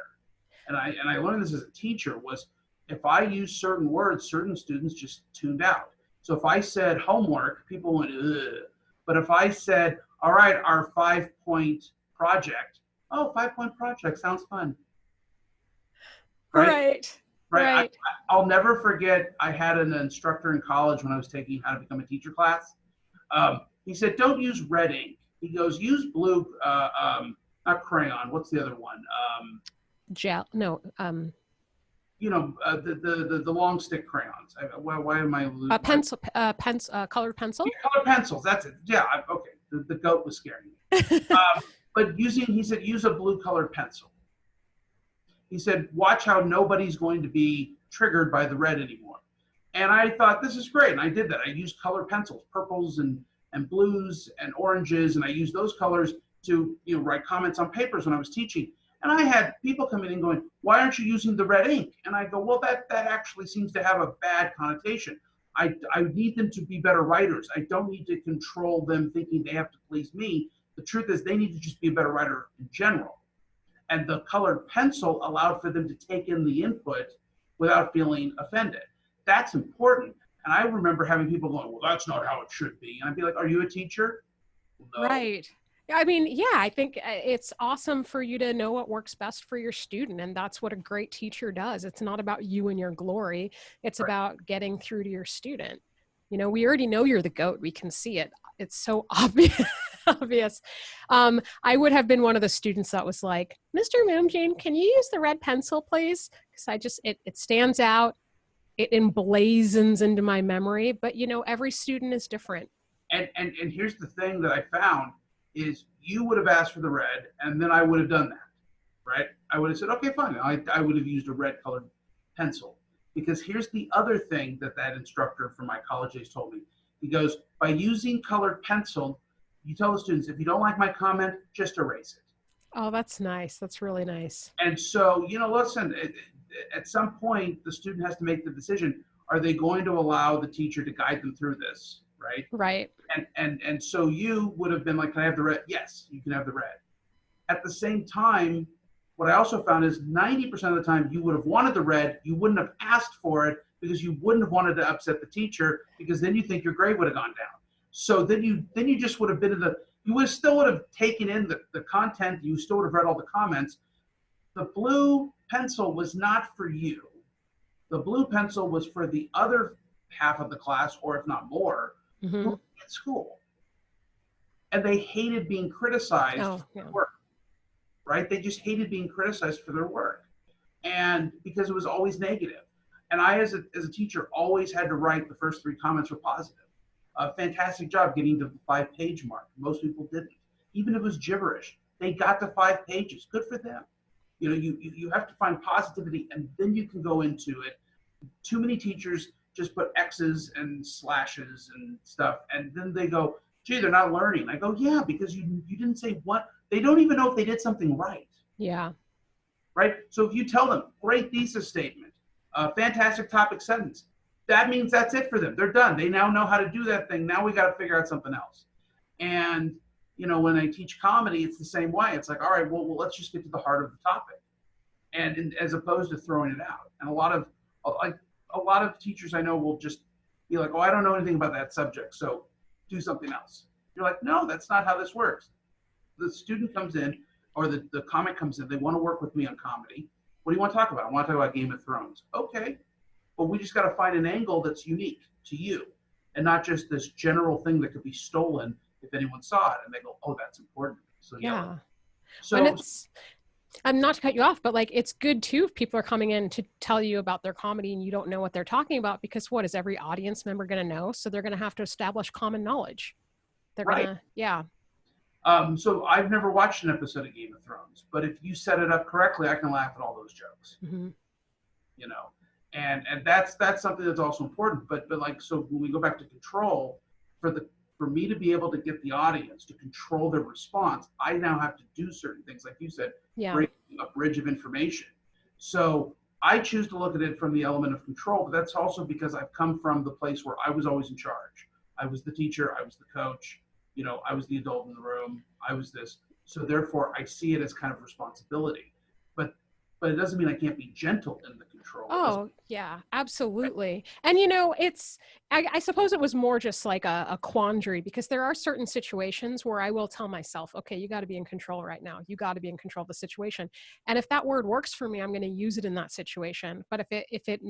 And I learned this as a teacher was if I use certain words, certain students just tuned out. So if I said homework, people went, ugh. But if I said, all right, our 5-point project, 5-point project sounds fun.
Right.
I'll never forget, I had an instructor in college when I was taking how to become a teacher class. He said, don't use red ink. He goes, use blue, not crayon. What's the other one?
Gel. No.
The long stick crayons. Why am I losing?
Pencil. Colored pencil.
Yeah, colored pencils. That's it. Yeah. Okay. The goat was scaring me. But he said, use a blue colored pencil. He said, watch how nobody's going to be triggered by the red anymore. And I thought, this is great. And I did that. I used colored pencils, purples and blues and oranges. And I used those colors to, write comments on papers when I was teaching. And I had people come in and going, why aren't you using the red ink? And I go, well, that actually seems to have a bad connotation. I need them to be better writers. I don't need to control them thinking they have to please me. The truth is they need to just be a better writer in general. And the colored pencil allowed for them to take in the input without feeling offended. That's important. And I remember having people going, well, that's not how it should be. And I'd be like, are you a teacher? No.
Right. I mean, yeah, I think it's awesome for you to know what works best for your student. And that's what a great teacher does. It's not about you and your glory. It's
Right.
about getting through to your student. You know, we already know you're the GOAT. We can see it. It's so obvious. Obvious. I would have been one of the students that was like, Mr. Moomjean, can you use the red pencil, please? Because it stands out. It emblazons into my memory. But, you know, every student is different.
And here's the thing that I found is you would have asked for the red, and then I would have done that, right? I would have said, okay, fine. I would have used a red colored pencil. Because here's the other thing that instructor from my college days told me. He goes, by using colored pencil, you tell the students, if you don't like my comment, just erase it.
Oh, that's nice. That's really nice.
And so, you know, listen, at some point, the student has to make the decision. Are they going to allow the teacher to guide them through this, right?
Right.
And so you would have been like, can I have the red? Yes, you can have the red. At the same time, what I also found is 90% of the time you would have wanted the red, you wouldn't have asked for it because you wouldn't have wanted to upset the teacher because then you think your grade would have gone down. So then you just would have been you would have taken in the content, you still would have read all the comments. The blue pencil was not for you. The blue pencil was for the other half of the class, or if not more, who were at school. And they hated being criticized for their work, right? They just hated being criticized for their work. And because it was always negative. And I, as a teacher, always had to write the first 3 comments were positive. A fantastic job getting to the 5-page mark. Most people didn't. Even if it was gibberish, they got to 5 pages. Good for them. You know, you have to find positivity, and then you can go into it. Too many teachers just put X's and slashes and stuff, and then they go, gee, they're not learning. I go, yeah, because you didn't say what. They don't even know if they did something right.
Yeah.
Right? So if you tell them, great thesis statement, fantastic topic sentence, that means that's it for them. They're done. They now know how to do that thing. Now we got to figure out something else. And, you know, when I teach comedy, it's the same way. It's like, all right, well let's just get to the heart of the topic. And as opposed to throwing it out. And a lot of teachers I know will just be like, oh, I don't know anything about that subject, so do something else. You're like, no, that's not how this works. The student comes in, or the comic comes in, they want to work with me on comedy. What do you want to talk about? I want to talk about Game of Thrones. Okay. But we just got to find an angle that's unique to you and not just this general thing that could be stolen if anyone saw it and they go, oh, that's important. So
yeah.
So
and I'm not to cut you off, but like, it's good too if people are coming in to tell you about their comedy and you don't know what they're talking about, because what is every audience member going to know? So they're going to have to establish common knowledge. They're
right.
going to, yeah.
So I've never watched an episode of Game of Thrones, but if you set it up correctly, I can laugh at all those jokes.
Mm-hmm.
You know, and that's something that's also important. But like, so when we go back to control, for me to be able to get the audience to control their response, I now have to do certain things, like you said, create a bridge of information. So I choose to look at it from the element of control, but that's also because I've come from the place where I was always in charge. I was the teacher, I was the coach, you know, I was the adult in the room, I was this. So therefore I see it as kind of responsibility. But it doesn't mean I can't be gentle in the control.
Oh, yeah, absolutely. And, you know, I suppose it was more just like a quandary, because there are certain situations where I will tell myself, okay, you got to be in control right now. You got to be in control of the situation. And if that word works for me, I'm going to use it in that situation. But if it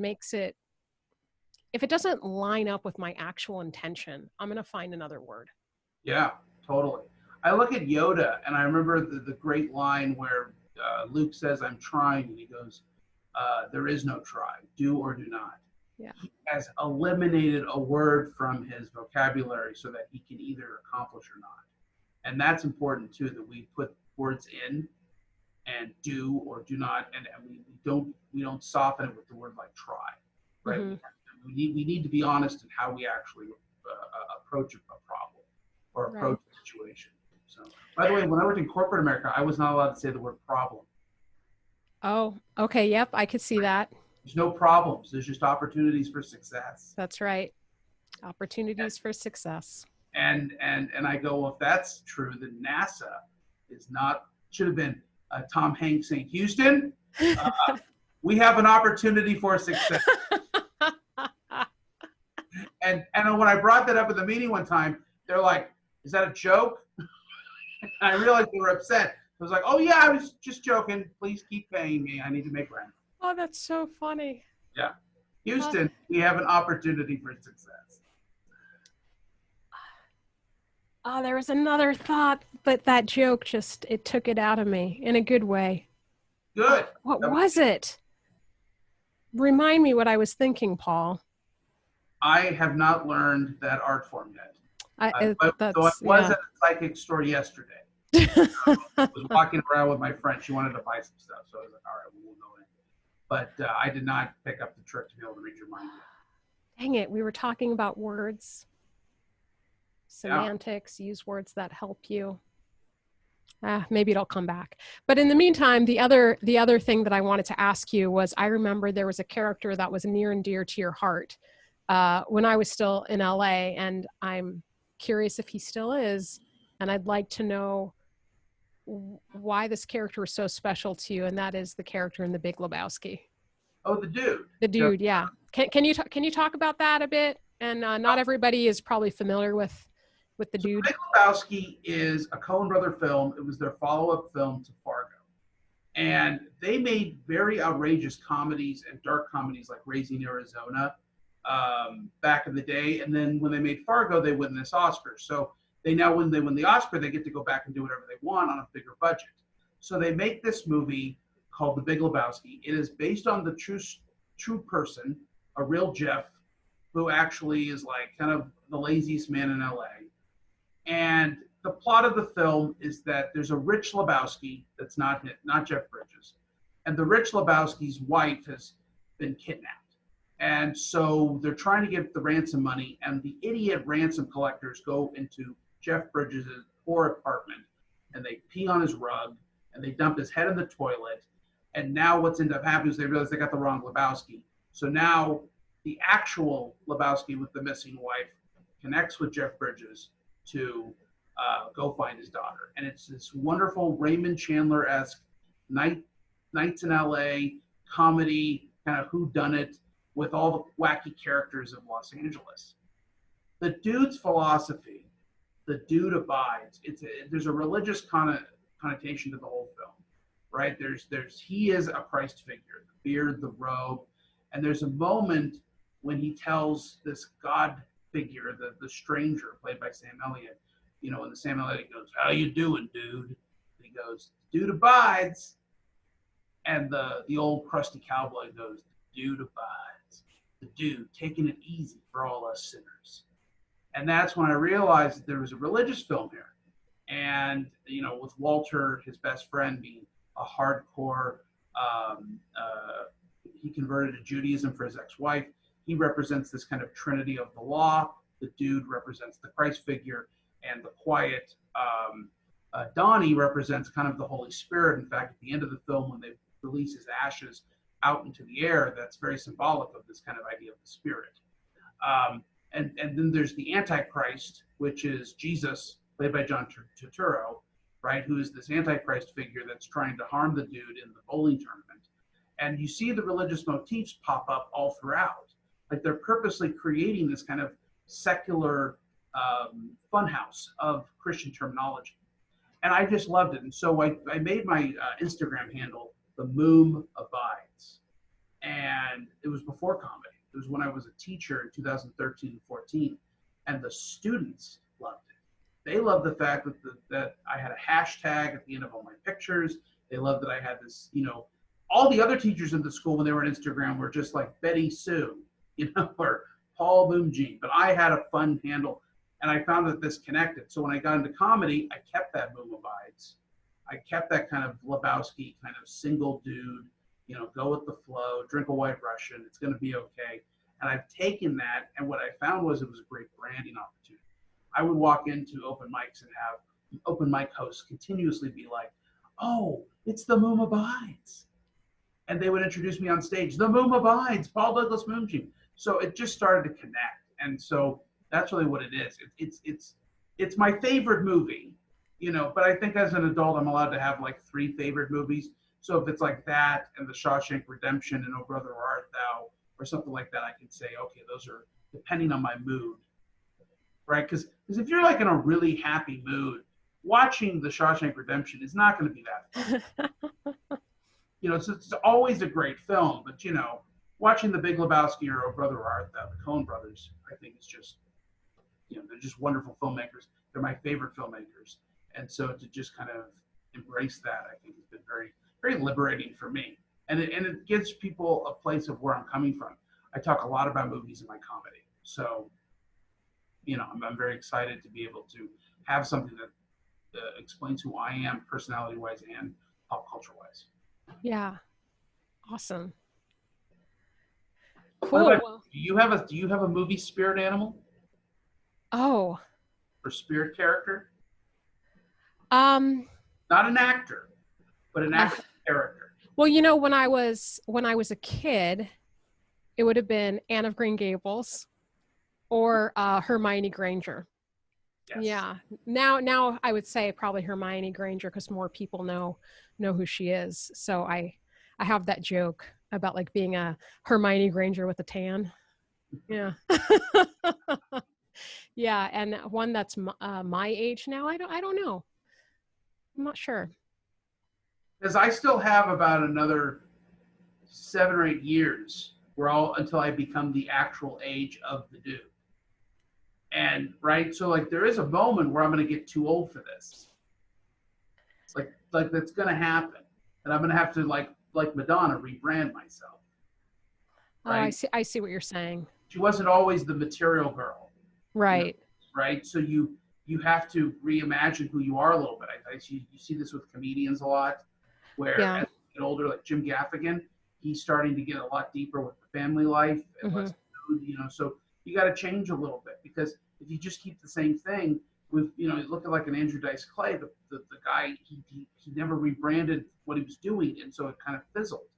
doesn't line up with my actual intention, I'm going to find another word.
Yeah, totally. I look at Yoda and I remember the great line where Luke says, I'm trying, and he goes, there is no try, do or do not.
Yeah.
He has eliminated a word from his vocabulary so that he can either accomplish or not. And that's important too, that we put words in and do or do not, and we don't soften it with the word like try, right? Mm-hmm. We need to be honest in how we actually approach a problem or approach a situation. So, by the way, when I worked in corporate America, I was not allowed to say the word problem.
Oh, okay. Yep. I could see that.
There's no problems. There's just opportunities for success.
That's right. Opportunities for success.
And I go, well, if that's true, then NASA should have been Tom Hanks saying, Houston, we have an opportunity for success. And when I brought that up at the meeting one time, they're like, "Is that a joke?" And I realized they were upset. I was like, "Oh yeah, I was just joking. Please keep paying me. I need to make rent."
Oh, that's so funny.
Yeah, Houston, we have an opportunity for success.
Oh, there was another thought, but that joke just, it took it out of me in a good way.
Good.
What was it? Remind me what I was thinking, Paul.
I have not learned that art form yet. So I was at a psychic store yesterday. I was walking around with my friend. She wanted to buy some stuff. So I was like, all right, we'll go in. But I did not pick up the trick to be able to read your mind yet.
Dang it. We were talking about words, semantics, use words that help you. Maybe it'll come back. But in the meantime, the other thing that I wanted to ask you was, I remember there was a character that was near and dear to your heart when I was still in LA, and I'm curious if he still is. And I'd like to know why this character is so special to you, and that is the character in The Big Lebowski.
Oh, the dude.
The dude, yeah. Can you talk about that a bit? And not everybody is probably familiar with the dude.
Big Lebowski is a Coen brother film. It was their follow-up film to Fargo. And they made very outrageous comedies and dark comedies like Raising Arizona back in the day. And then when they made Fargo, they won this Oscar. So when they win the Oscar, they get to go back and do whatever they want on a bigger budget. So they make this movie called The Big Lebowski. It is based on the true person, a real Jeff, who actually is like kind of the laziest man in LA. And the plot of the film is that there's a rich Lebowski that's not Jeff Bridges. And the rich Lebowski's wife has been kidnapped. And so they're trying to get the ransom money, and the idiot ransom collectors go into Jeff Bridges' poor apartment, and they pee on his rug, and they dump his head in the toilet. And now what's ended up happening is they realize they got the wrong Lebowski. So now the actual Lebowski with the missing wife connects with Jeff Bridges to go find his daughter. And it's this wonderful Raymond Chandler-esque Nights in LA comedy, kind of whodunit with all the wacky characters of Los Angeles. The dude's philosophy, the dude abides. There's a religious connotation to the whole film, right? He is a Christ figure, the beard, the robe, and there's a moment when he tells this God figure, the stranger played by Sam Elliott, and the Sam Elliott goes, "How you doing, dude?" And he goes, "Dude abides." And the old crusty cowboy goes, "Dude abides." The dude taking it easy for all us sinners. And that's when I realized that there was a religious film here. And, with Walter, his best friend, being a hardcore, he converted to Judaism for his ex-wife. He represents this kind of trinity of the law. The dude represents the Christ figure, and the quiet Donnie represents kind of the Holy Spirit. In fact, at the end of the film, when they release his ashes out into the air, that's very symbolic of this kind of idea of the Spirit. And then there's the Antichrist, which is Jesus, played by John Turturro, right, who is this Antichrist figure that's trying to harm the dude in the bowling tournament. And you see the religious motifs pop up all throughout. Like they're purposely creating this kind of secular funhouse of Christian terminology. And I just loved it. And so I made my Instagram handle The Moom Abides. And it was before comedy. It was when I was a teacher in 2013 and 14. And the students loved it. They loved the fact that I had a hashtag at the end of all my pictures. They loved that I had this, all the other teachers in the school when they were on Instagram were just like Betty Sue, or Paul Moomjean. But I had a fun handle, and I found that this connected. So when I got into comedy, I kept that Moom Abides. I kept that kind of Lebowski kind of single dude, go with the flow, drink a White Russian, it's going to be okay. And I've taken that, and what I found was it was a great branding opportunity. I would walk into open mics and have open mic hosts continuously be like, "Oh, it's the Moom Abides." And they would introduce me on stage, "The Moom Abides, Paul Douglas Moomjean." So it just started to connect. And so that's really what it is. It's my favorite movie, but I think as an adult, I'm allowed to have like 3 favorite movies. So if it's like that and The Shawshank Redemption and Oh Brother, Where Art Thou, or something like that, I can say, okay, those are depending on my mood, right? Because if you're like in a really happy mood, watching The Shawshank Redemption is not going to be that fun. It's always a great film, but watching The Big Lebowski or Oh Brother Art Thou, the Coen brothers, I think it's just, they're just wonderful filmmakers. They're my favorite filmmakers. And so to just kind of embrace that, I think has been very, very liberating for me. And it gives people a place of where I'm coming from. I talk a lot about movies in my comedy. So, I'm very excited to be able to have something that explains who I am personality-wise and pop culture-wise.
Yeah. Awesome.
Cool.
Cool.
Do you have a movie spirit animal?
Oh.
Or spirit character?
Not
an actor, but an actual character.
Well, when I was a kid, it would have been Anne of Green Gables or Hermione Granger.
Yes.
Yeah. Now I would say probably Hermione Granger because more people know who she is. So I have that joke about like being a Hermione Granger with a tan. Yeah. Yeah, and one that's my age now. I don't know. I'm not sure.
Because I still have about another 7 or 8 years until I become the actual age of the dude. And right, so like there is a moment where I'm going to get too old for this. It's like that's going to happen, and I'm going to have to like Madonna rebrand myself. Right?
Oh, I see what you're saying.
She wasn't always the material girl.
Right.
Right. So you have to reimagine who you are a little bit. You see this with comedians a lot, where as you get older, like Jim Gaffigan, he's starting to get a lot deeper with the family life and less food, so you got to change a little bit, because if you just keep the same thing with, looking like an Andrew Dice Clay, the guy, he never rebranded what he was doing. And so it kind of fizzled.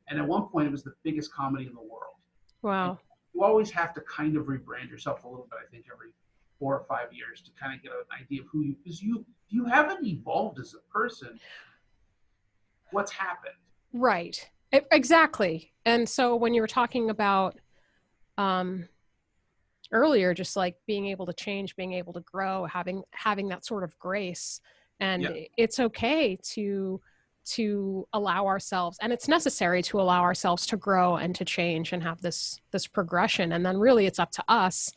And at one point it was the biggest comedy in the world.
Wow.
And you always have to kind of rebrand yourself a little bit, I think, every 4 or 5 years to kind of get an idea of who because you haven't evolved as a person. What's happened? Right.
Exactly. And so when you were talking about earlier, just like being able to change, being able to grow, having that sort of grace, and it's okay to allow ourselves, and it's necessary to allow ourselves to grow and to change and have this progression. And then really it's up to us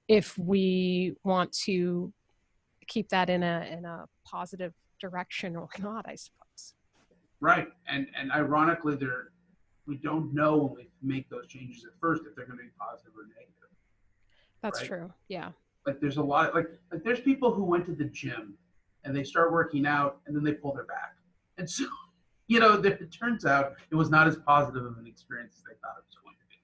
if we want to keep that in a positive direction or not, I suppose.
Right. And ironically, we don't know when we make those changes at first if they're going to be positive or negative.
That's true. Yeah.
Like there's a lot, like there's people who went to the gym and they start working out and then they pull their back. And so, it turns out it was not as positive of an experience as they thought it was going to be.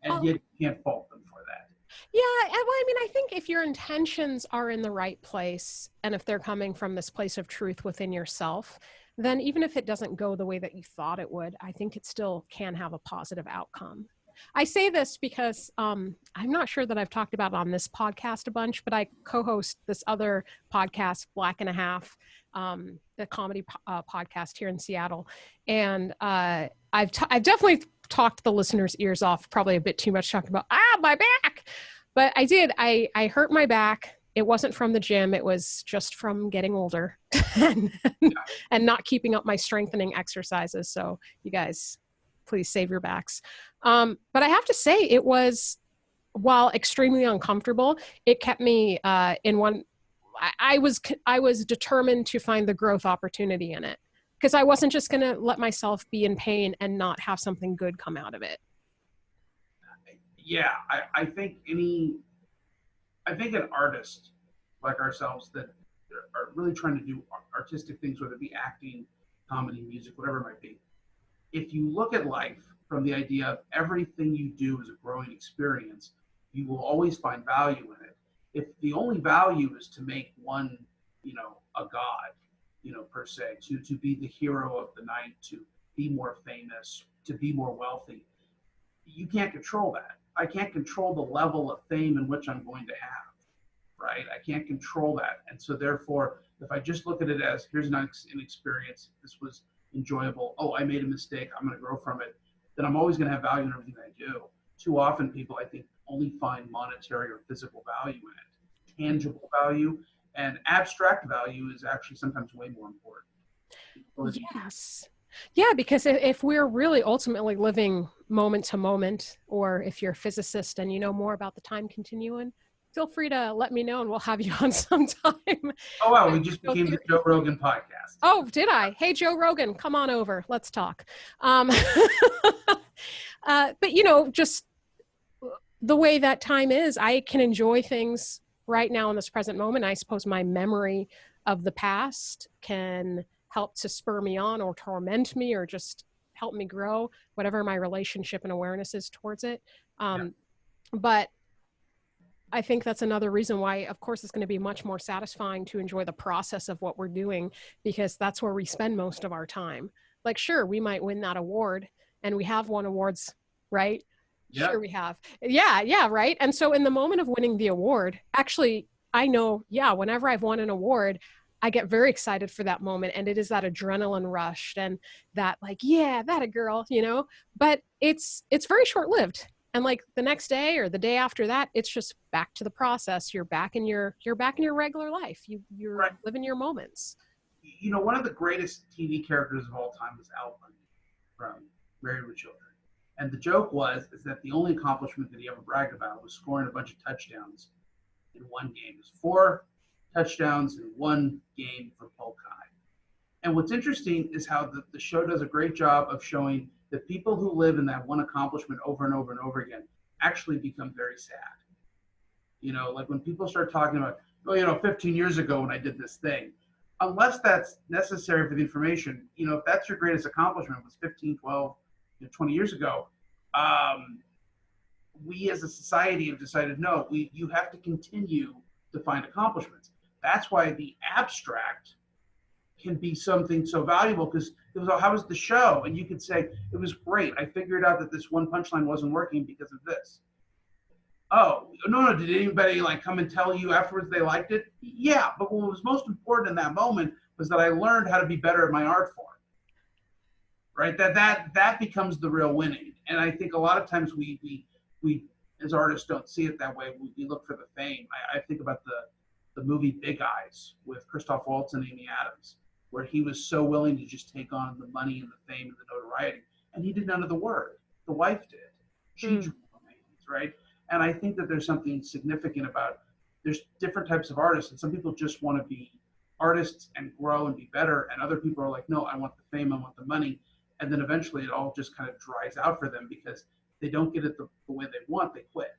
And yet you can't fault them for that.
Yeah. Well, I mean, I think if your intentions are in the right place, and if they're coming from this place of truth within yourself, then even if it doesn't go the way that you thought it would, I think it still can have a positive outcome. I say this because I'm not sure that I've talked about it on this podcast a bunch, but I co-host this other podcast, Black and a Half, the comedy podcast here in Seattle. And I've definitely talked the listeners' ears off, probably a bit too much, talking about, my back. But I did. I hurt my back. It wasn't from the gym. It was just from getting older and not keeping up my strengthening exercises. So you guys, please save your backs. But I have to say, it was, while extremely uncomfortable, it kept me in one. I was determined to find the growth opportunity in it, because I wasn't just going to let myself be in pain and not have something good come out of it.
Yeah, I think an artist like ourselves that are really trying to do artistic things, whether it be acting, comedy, music, whatever it might be, if you look at life from the idea of everything you do is a growing experience, you will always find value in it. If the only value is to make one, a god, per se, to be the hero of the night, to be more famous, to be more wealthy, you can't control that. I can't control the level of fame in which I'm going to have, right? I can't control that. And so therefore, if I just look at it as, here's an experience, this was enjoyable, I made a mistake, I'm going to grow from it, then I'm always going to have value in everything I do. Too often people, I think, only find monetary or physical value in it. Tangible value and abstract value is actually sometimes way more important.
Yes. Yeah, because if we're really ultimately living moment to moment, or if you're a physicist and you know more about the time continuum, feel free to let me know and we'll have you on sometime.
Oh, wow, we just became the Joe Rogan podcast.
Oh, did I? Hey, Joe Rogan, come on over. Let's talk. But, you know, just the way that time is, I can enjoy things right now in this present moment. I suppose my memory of the past can help to spur me on or torment me or just help me grow, whatever my relationship and awareness is towards it. But I think that's another reason why, of course, it's going to be much more satisfying to enjoy the process of what we're doing, because that's where we spend most of our time. Like, sure, we might win that award, and we have won awards, right? Yep. Sure, we have. Yeah, right. And so in the moment of winning the award, actually, I know, whenever I've won an award, I get very excited for that moment. And it is that adrenaline rush and that like, yeah, that a girl, you know, but it's very short-lived. And like the next day or the day after that, it's just back to the process. You're back in your regular life. You're right. Living your moments.
You know, one of the greatest TV characters of all time was Al Bundy from Married with Children. And the joke is that the only accomplishment that he ever bragged about was scoring a bunch of touchdowns in one game. It was 4 touchdowns in one game for Polk High. And what's interesting is how the show does a great job of showing that people who live in that one accomplishment over and over and over again actually become very sad. You know, like when people start talking about, 15 years ago when I did this thing, unless that's necessary for the information, if that's your greatest accomplishment was 15, 12, 20 years ago, we as a society have decided, no, you have to continue to find accomplishments. That's why the abstract can be something so valuable, because it was, how was the show? And you could say, it was great. I figured out that this one punchline wasn't working because of this. Oh, no, did anybody come and tell you afterwards they liked it? Yeah, but what was most important in that moment was that I learned how to be better at my art form. Right? That becomes the real winning. And I think a lot of times we as artists don't see it that way. We look for the fame. I think about the movie Big Eyes with Christoph Waltz and Amy Adams, where he was so willing to just take on the money and the fame and the notoriety, and he did none of the work. The wife did. She drew the names, right? And I think that there's something significant about, there's different types of artists, and some people just want to be artists and grow and be better, and other people are like, no, I want the fame, I want the money, and then eventually it all just kind of dries out for them because they don't get it the way they want, they quit.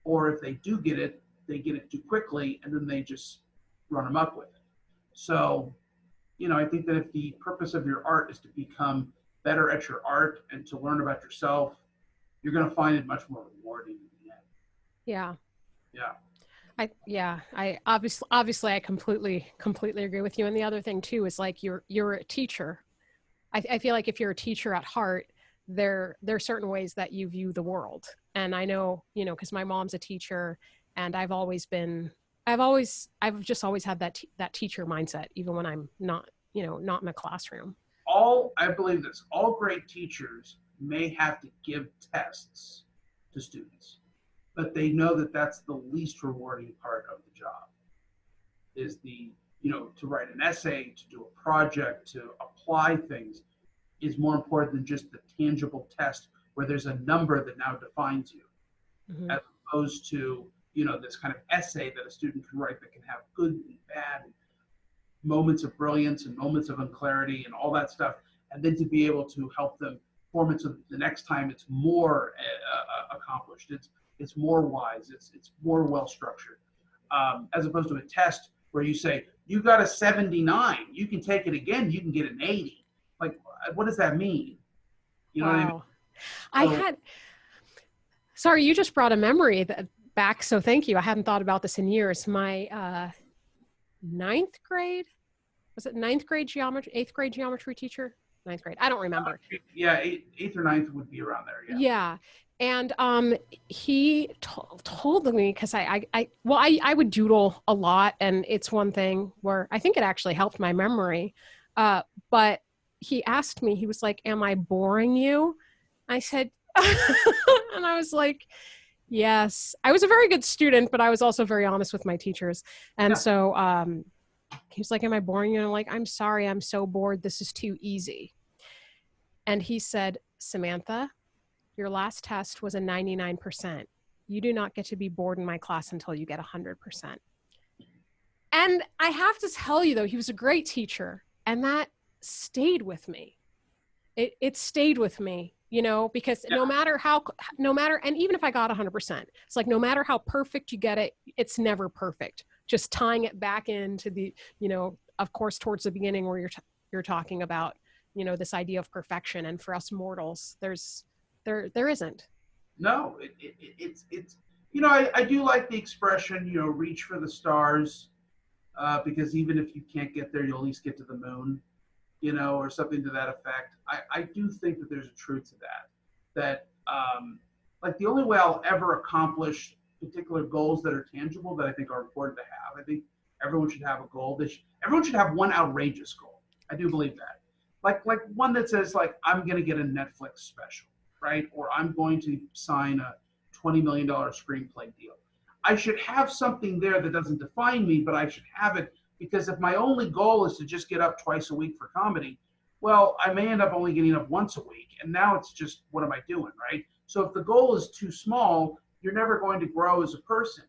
Or if they do get it, they get it too quickly, and then they just run amok with it. So, I think that if the purpose of your art is to become better at your art and to learn about yourself, you're going to find it much more rewarding in the end.
Yeah.
Yeah.
I obviously I completely agree with you. And the other thing too is like you're a teacher. I feel like if you're a teacher at heart, there are certain ways that you view the world. And I know, because my mom's a teacher, and I've just always had that teacher mindset, even when I'm not in a classroom.
I believe this, all great teachers may have to give tests to students, but they know that that's the least rewarding part of the job, is to write an essay, to do a project, to apply things is more important than just the tangible test where there's a number that now defines you, as opposed to, this kind of essay that a student can write that can have good and bad moments of brilliance and moments of unclarity and all that stuff. And then to be able to help them form it so the next time it's more accomplished, it's more wise, it's more well-structured, as opposed to a test where you say, you got a 79, you can take it again, you can get an 80. Like, what does that mean? You know what I mean?
Sorry, you just brought a memory back, so thank you. I hadn't thought about this in years. My ninth grade geometry, 8th grade geometry teacher, 9th grade, I don't remember.
Yeah, 8th or 9th would be around there.
Yeah. And he told me, because I would doodle a lot, and it's one thing where I think it actually helped my memory. But he asked me, he was like, am I boring you? I said, and I was like, Yes. I was a very good student, but I was also very honest with my teachers. And
Yeah.
so he was like, am I boring you? And I'm like, I'm sorry, I'm so bored. This is too easy. And he said, Samantha, your last test was a 99%. You do not get to be bored in my class until you get 100%. And I have to tell you, though, he was a great teacher. And that stayed with me. It stayed with me, you know, because
Yeah.
no matter, and even if I got 100%, it's like, no matter how perfect you get it, it's never perfect. Just tying it back into the, you know, of course, towards the beginning where you're talking about, you know, this idea of perfection. And for us mortals, there isn't.
No, it's you know, I do like the expression, you know, reach for the stars, because even if you can't get there, you'll at least get to the moon, you know, or something to that effect. I do think that there's a truth to that. That like the only way I'll ever accomplish particular goals that are tangible that I think are important to have. I think everyone should have a goal. Everyone should have one outrageous goal. I do believe that. Like one that says like I'm going to get a Netflix special, right? Or I'm going to sign a $20 million screenplay deal. I should have something there that doesn't define me, but I should have it because if my only goal is to just get up twice a week for comedy, well, I may end up only getting up once a week. And now it's just, what am I doing, right? So if the goal is too small, you're never going to grow as a person.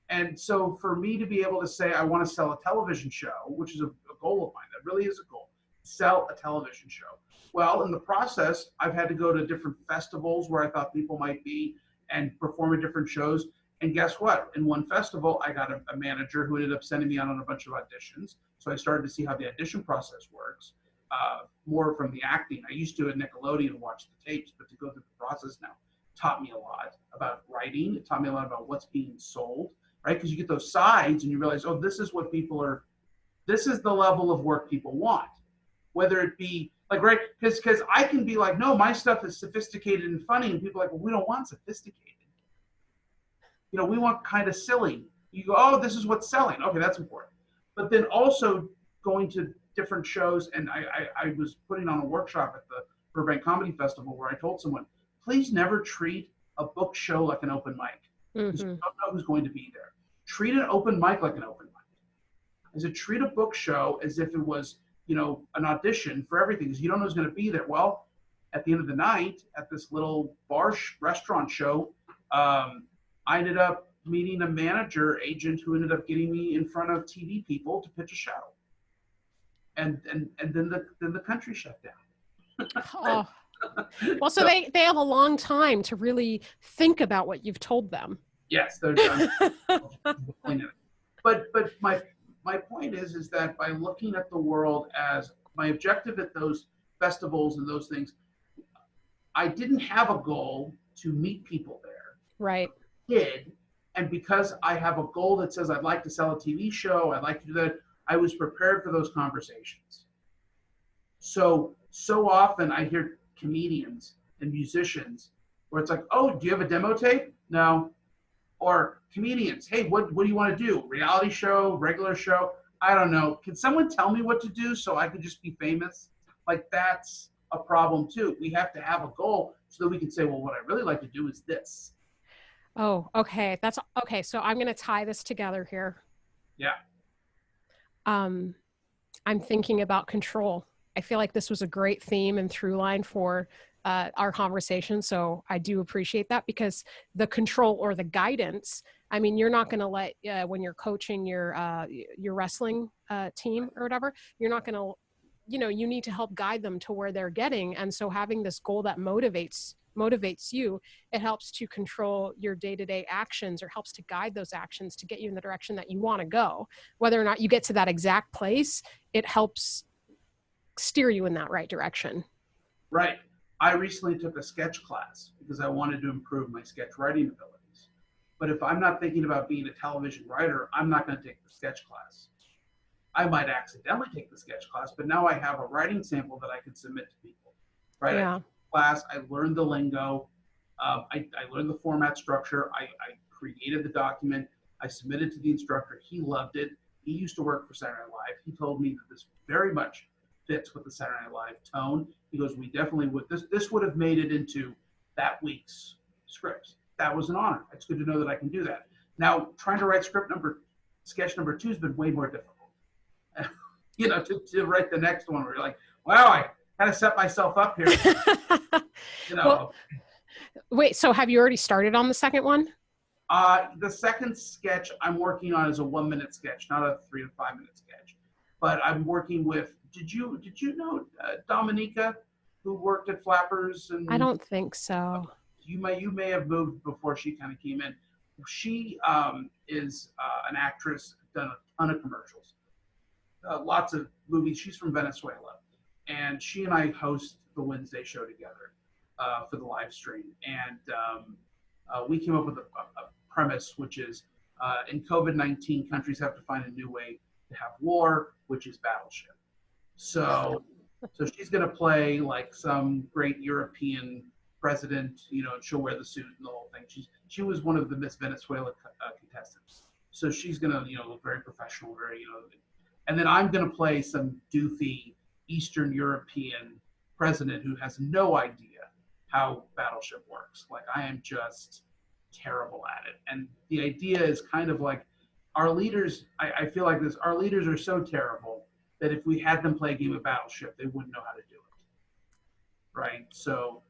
And so for me to be able to say, I want to sell a television show, which is a goal of mine, that really is a goal, sell a television show. Well, in the process, I've had to go to different festivals where I thought people might be and perform at different shows. And guess what? In one festival, I got a manager who ended up sending me out on a bunch of auditions. So I started to see how the audition process works, more from the acting. I used to at Nickelodeon watch the tapes, but to go through the process now taught me a lot about writing. It taught me a lot about what's being sold, right? Because you get those sides and you realize, oh, this is what people are, this is the level of work people want. Whether it be like, right, because I can be like, no, my stuff is sophisticated and funny. And people are like, well, we don't want sophisticated. You know, we want kind of silly. You go, oh, this is what's selling. Okay, that's important. But then also going to different shows, and I was putting on a workshop at the Ventura Comedy Festival where I told someone, please never treat a book show like an open mic. Because you don't know who's going to be there. Treat an open mic like an open mic. I said, treat a book show as if it was, you know, an audition for everything, because you don't know who's going to be there. Well, at the end of the night, at this little restaurant show, I ended up meeting a manager agent who ended up getting me in front of TV people to pitch a show. And then the country shut down.
Oh. Well, so they have a long time to really think about what you've told them.
Yes, they're done. But my point is that by looking at the world as my objective at those festivals and those things, I didn't have a goal to meet people there.
Right.
I did. And because I have a goal that says I'd like to sell a TV show, I'd like to do that, I was prepared for those conversations. So often I hear comedians and musicians where it's like, oh, do you have a demo tape? No. Or comedians, hey, what do you want to do? Reality show, regular show? I don't know. Can someone tell me what to do so I can just be famous? Like, that's a problem too. We have to have a goal so that we can say, well, what I really like to do is this.
Oh, okay. That's okay. So I'm going to tie this together here.
Yeah.
I'm thinking about control. I feel like this was a great theme and through line for our conversation. So I do appreciate that, because the control or the guidance, I mean, you're not going to let, when you're coaching your wrestling team or whatever, you're not going to, you know, you need to help guide them to where they're getting. And so having this goal that motivates you, it helps to control your day-to-day actions, or helps to guide those actions to get you in the direction that you want to go. Whether or not you get to that exact place, it helps steer you in that right direction.
Right. I recently took a sketch class because I wanted to improve my sketch writing abilities. But if I'm not thinking about being a television writer, I'm not going to take the sketch class. I might accidentally take the sketch class, but now I have a writing sample that I can submit to people. Right?
Yeah.
I took the class, I learned the lingo, I learned the format structure, I created the document, I submitted to the instructor. He loved it. He used to work for Saturday Night Live. He told me that this very much fits with the Saturday Night Live tone. He goes, we definitely would, this would have made it into that week's scripts. that was an honor. It's good to know that I can do that. Now, trying to write sketch number 2 has been way more difficult. To write the next one where you're like, wow, I kind of set myself up here.
Well, wait, so have you already started on the second one?
The second sketch I'm working on is a 1-minute sketch, not a 3 to 5 minute sketch. But I'm working with, did you know Dominica, who worked at Flappers? And
I don't think so.
You may have moved before she kind of came in. She is an actress, done a ton of commercials, lots of movies. She's from Venezuela, and she and I host the Wednesday show together for the live stream. And we came up with a premise, which is in COVID-19, countries have to find a new way to have war, which is battleship. So she's going to play like some great European president, and she'll wear the suit and the whole thing. She was one of the Miss Venezuela contestants. So she's going to, look very professional, very, and then I'm going to play some doofy Eastern European president who has no idea how battleship works. Like, I am just terrible at it. And the idea is kind of like our leaders, I feel like this, our leaders are so terrible that if we had them play a game of battleship, they wouldn't know how to do it. Right? So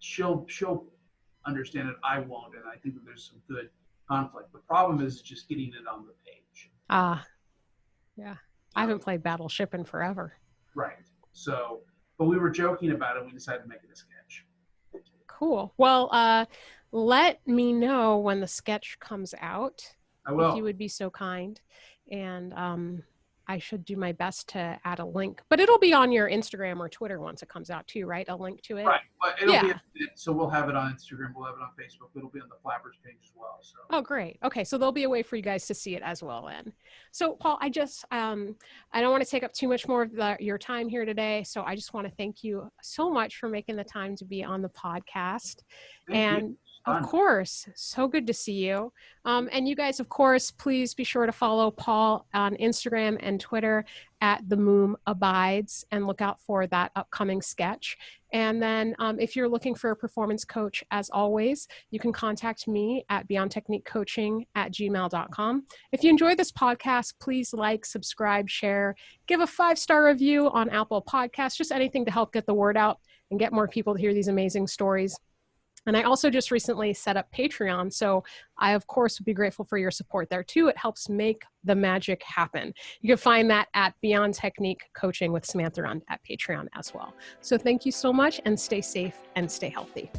she'll understand it, I won't, and I think that there's some good conflict. The problem is just getting it on the page.
Yeah. I haven't played Battleship in forever.
Right. So, but we were joking about it. We decided to make it a sketch.
Cool. Well, let me know when the sketch comes out.
I will.
If you would be so kind. And I should do my best to add a link. But it'll be on your Instagram or Twitter once it comes out too, right? A link to it?
Right. But it'll be, so we'll have it on Instagram. We'll have it on Facebook. It'll be on the Flappers page as well. So.
Oh, great. Okay. So there'll be a way for you guys to see it as well then. So Paul, I just, I don't want to take up too much more of your time here today. So I just want to thank you so much for making the time to be on the podcast.
Thank you.
Of course. So good to see you. And you guys, of course, please be sure to follow Paul on Instagram and Twitter at The Moom Abides and look out for that upcoming sketch. And then if you're looking for a performance coach, as always, you can contact me at beyondtechniquecoaching@gmail.com. If you enjoy this podcast, please like, subscribe, share, give a 5-star review on Apple Podcasts, just anything to help get the word out and get more people to hear these amazing stories. And I also just recently set up Patreon. So I, of course, would be grateful for your support there too. It helps make the magic happen. You can find that at Beyond Technique Coaching with Samantha Rund at Patreon as well. So thank you so much and stay safe and stay healthy.